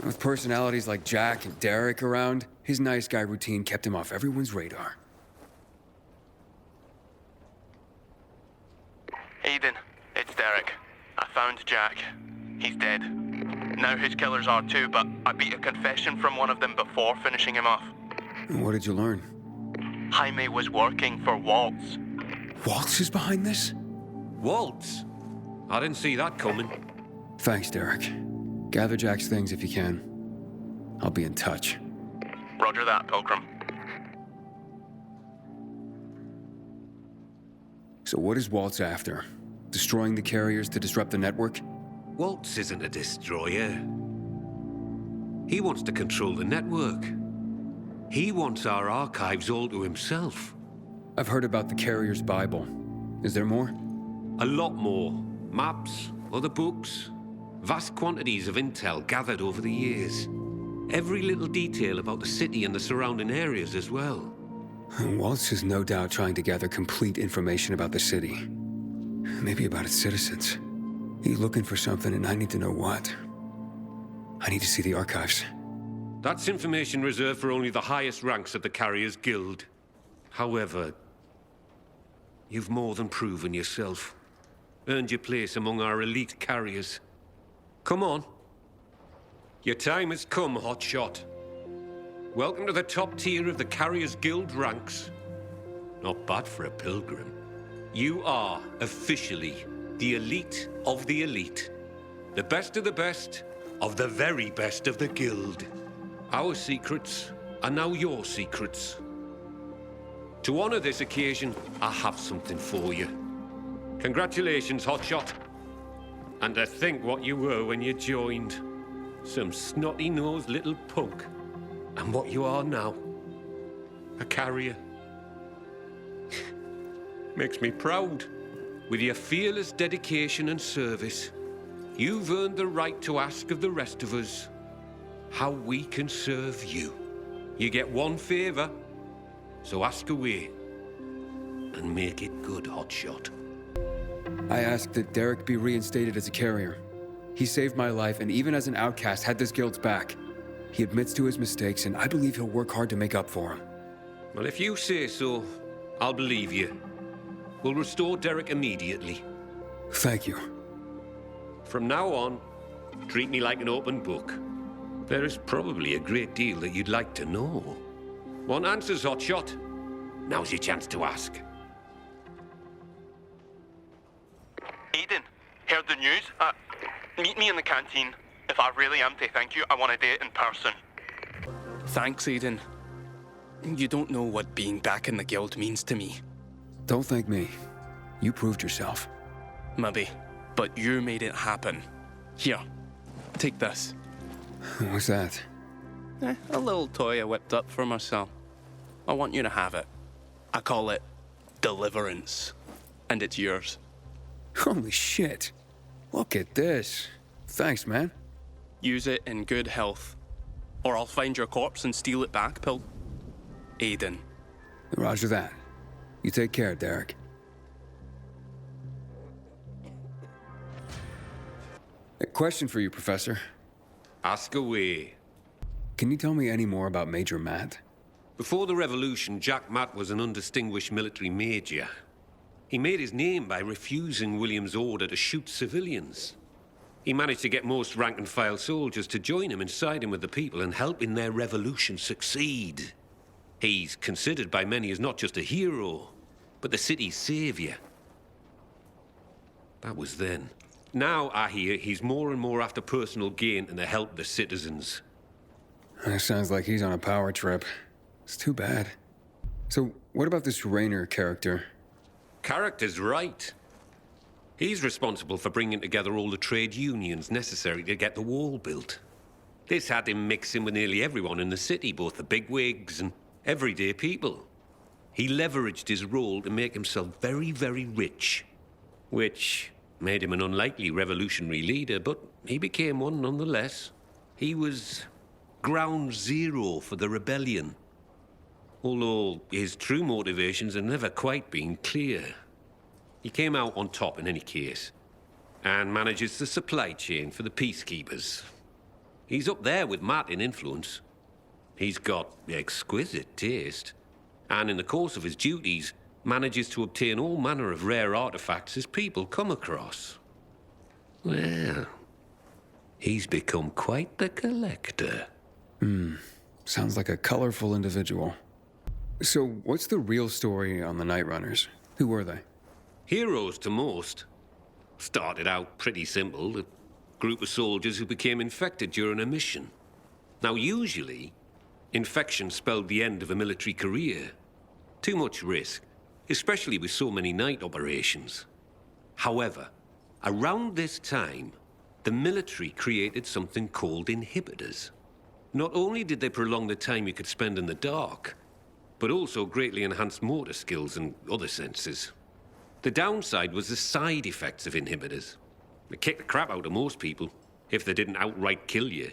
Speaker 1: With personalities like Jack and Derek around, his nice guy routine kept him off everyone's radar.
Speaker 22: Aiden, it's Derek. I found Jack. He's dead. Now his killers are too, but I beat a confession from one of them before finishing him off.
Speaker 1: And what did you learn?
Speaker 22: Jaime was working for Waltz.
Speaker 1: Waltz is behind this?
Speaker 4: Waltz? I didn't see that coming.
Speaker 1: Thanks, Derek. Gather Jack's things if you can. I'll be in touch.
Speaker 22: Roger that, Pilgrim.
Speaker 1: So what is Waltz after? Destroying the carriers to disrupt the network?
Speaker 4: Waltz isn't a destroyer. He wants to control the network. He wants our archives all to himself.
Speaker 1: I've heard about the Carrier's Bible. Is there more?
Speaker 4: A lot more. Maps, other books, vast quantities of intel gathered over the years. Every little detail about the city and the surrounding areas as well.
Speaker 1: Waltz is no doubt trying to gather complete information about the city. Maybe about its citizens. He's looking for something and I need to know what. I need to see the archives.
Speaker 4: That's information reserved for only the highest ranks of the Carriers Guild. However, you've more than proven yourself. Earned your place among our elite carriers. Come on. Your time has come, Hotshot. Welcome to the top tier of the Carriers Guild ranks. Not bad for a pilgrim. You are officially the elite of the elite. The best of the best of the very best of the guild. Our secrets are now your secrets. To honor this occasion, I have something for you. Congratulations, Hotshot. And to think what you were when you joined. Some snotty-nosed little punk. And what you are now. A carrier. Makes me proud. With your fearless dedication and service, you've earned the right to ask of the rest of us how we can serve you. You get one favor, so ask away. And make it good, Hotshot.
Speaker 1: I asked that Derek be reinstated as a carrier. He saved my life and even as an outcast had this guild's back. He admits to his mistakes and I believe he'll work hard to make up for them.
Speaker 4: Well, if you say so, I'll believe you. We'll restore Derek immediately.
Speaker 1: Thank you.
Speaker 4: From now on, treat me like an open book. There is probably a great deal that you'd like to know. Want answers, Hotshot? Now's your chance to ask.
Speaker 22: Aiden, heard the news? Meet me in the canteen. If I really am to thank you, I want to do it in person.
Speaker 17: Thanks, Aiden. You don't know what being back in the guild means to me.
Speaker 1: Don't thank me. You proved yourself.
Speaker 17: Maybe, but you made it happen. Here, take this.
Speaker 1: What's that?
Speaker 17: A little toy I whipped up for myself. I want you to have it. I call it Deliverance, and it's yours.
Speaker 1: Holy shit. Look at this. Thanks, man.
Speaker 17: Use it in good health, or I'll find your corpse and steal it back, Aiden.
Speaker 1: Roger that. You take care, Derek. A question for you, Professor.
Speaker 4: Ask away.
Speaker 1: Can you tell me any more about Major Matt?
Speaker 4: Before the revolution, Jack Matt was an undistinguished military major. He made his name by refusing William's order to shoot civilians. He managed to get most rank-and-file soldiers to join him and side him with the people and help in their revolution succeed. He's considered by many as not just a hero, but the city's savior. That was then. Now, I hear, he's more and more after personal gain and the help of the citizens.
Speaker 1: That sounds like he's on a power trip. It's too bad. So, what about this Raynor character?
Speaker 4: Character's right. He's responsible for bringing together all the trade unions necessary to get the wall built. This had him mixing with nearly everyone in the city, both the bigwigs and everyday people. He leveraged his role to make himself very, very rich, which made him an unlikely revolutionary leader, but he became one nonetheless. He was ground zero for the rebellion, although his true motivations have never quite been clear. He came out on top in any case, and manages the supply chain for the peacekeepers. He's up there with Matt in influence. He's got exquisite taste, and in the course of his duties, manages to obtain all manner of rare artifacts his people come across. Well, he's become quite the collector.
Speaker 1: Sounds like a colorful individual. So, what's the real story on the Night Runners? Who were they?
Speaker 4: Heroes to most. Started out pretty simple, a group of soldiers who became infected during a mission. Now, usually, infection spelled the end of a military career. Too much risk, especially with so many night operations. However, around this time, the military created something called inhibitors. Not only did they prolong the time you could spend in the dark, but also greatly enhanced motor skills and other senses. The downside was the side effects of inhibitors. They kicked the crap out of most people, if they didn't outright kill you.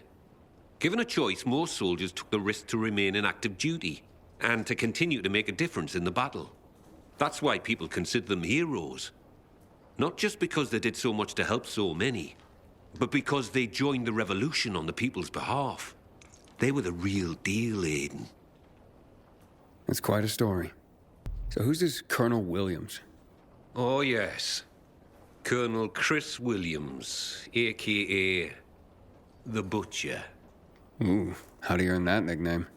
Speaker 4: Given a choice, most soldiers took the risk to remain in active duty, and to continue to make a difference in the battle. That's why people consider them heroes. Not just because they did so much to help so many, but because they joined the revolution on the people's behalf. They were the real deal, Aiden.
Speaker 1: That's quite a story. So who's this Colonel Williams?
Speaker 4: Oh, yes. Colonel Chris Williams, a.k.a. The Butcher.
Speaker 1: Ooh, how do you earn that nickname?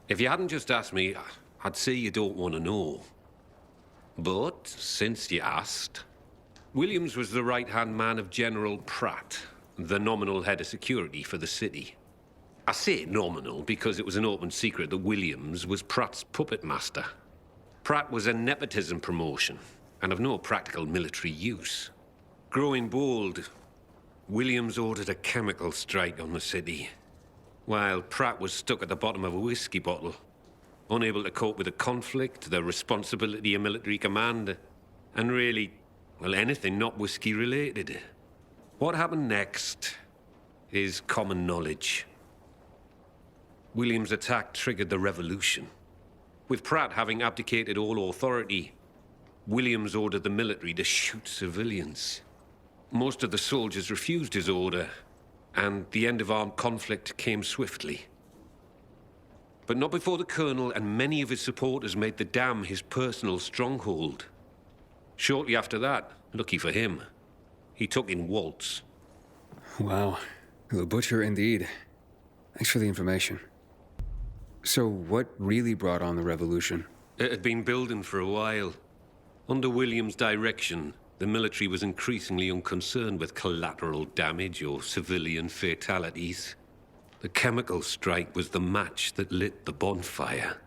Speaker 4: If you hadn't just asked me, I'd say you don't want to know. But since you asked, Williams was the right-hand man of General Pratt, the nominal head of security for the city. I say nominal because it was an open secret that Williams was Pratt's puppet master. Pratt was a nepotism promotion and of no practical military use. Growing bold, Williams ordered a chemical strike on the city, while Pratt was stuck at the bottom of a whiskey bottle, unable to cope with the conflict, the responsibility of military command, and really, well, anything not whiskey-related. What happened next is common knowledge. Williams' attack triggered the revolution. With Pratt having abdicated all authority, Williams ordered the military to shoot civilians. Most of the soldiers refused his order, and the end of armed conflict came swiftly. But not before the Colonel and many of his supporters made the dam his personal stronghold. Shortly after that, lucky for him, he took in Waltz.
Speaker 1: Wow, the Butcher indeed. Thanks for the information. So what really brought on the revolution?
Speaker 4: It had been building for a while. Under Williams' direction, the military was increasingly unconcerned with collateral damage or civilian fatalities. The chemical strike was the match that lit the bonfire.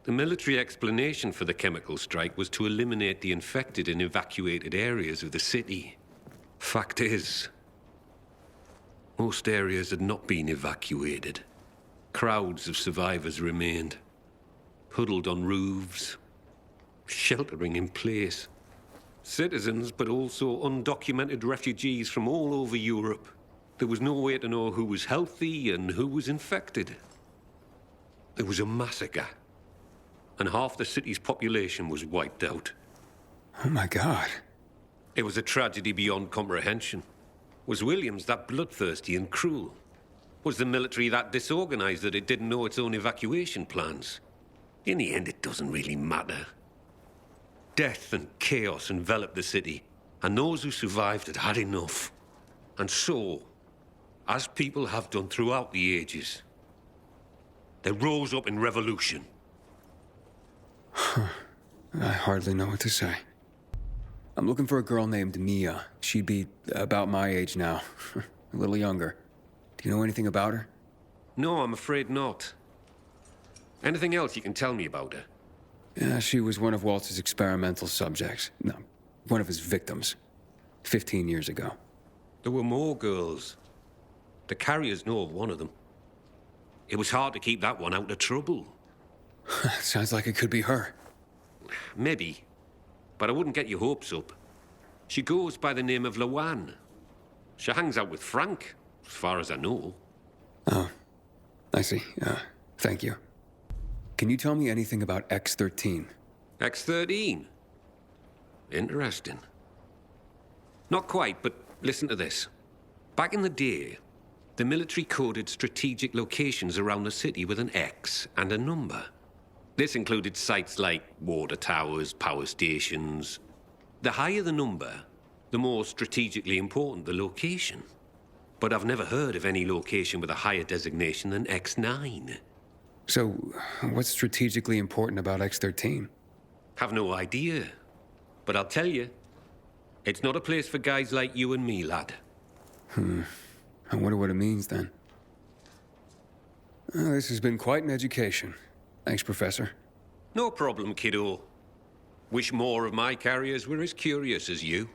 Speaker 4: The military explanation for the chemical strike was to eliminate the infected in evacuated areas of the city. Fact is, most areas had not been evacuated. Crowds of survivors remained, huddled on roofs, sheltering in place. Citizens, but also undocumented refugees from all over Europe. There was no way to know who was healthy and who was infected. It was a massacre, and half the city's population was wiped out.
Speaker 1: Oh my God.
Speaker 4: It was a tragedy beyond comprehension. Was Williams that bloodthirsty and cruel? Was the military that disorganized that it didn't know its own evacuation plans? In the end, it doesn't really matter. Death and chaos enveloped the city, and those who survived had had enough. And so, as people have done throughout the ages, they rose up in revolution.
Speaker 1: I hardly know what to say. I'm looking for a girl named Mia. She'd be about my age now, a little younger. Do you know anything about her?
Speaker 4: No, I'm afraid not. Anything else you can tell me about her?
Speaker 1: Yeah, she was one of Walter's experimental subjects. No, one of his victims. 15 years ago.
Speaker 4: There were more girls. The carriers know of one of them. It was hard to keep that one out of trouble.
Speaker 1: Sounds like it could be her.
Speaker 4: Maybe. But I wouldn't get your hopes up. She goes by the name of Lawan. She hangs out with Frank, as far as I know.
Speaker 1: Oh, I see. Thank you. Can you tell me anything about X-13?
Speaker 4: X-13? Interesting. Not quite, but listen to this. Back in the day, the military coded strategic locations around the city with an X and a number. This included sites like water towers, power stations. The higher the number, the more strategically important the location. But I've never heard of any location with a higher designation than X9.
Speaker 1: So, what's strategically important about X-13?
Speaker 4: Have no idea. But I'll tell you, it's not a place for guys like you and me, lad.
Speaker 1: I wonder what it means, then. This has been quite an education. Thanks, Professor.
Speaker 4: No problem, kiddo. Wish more of my carriers were as curious as you.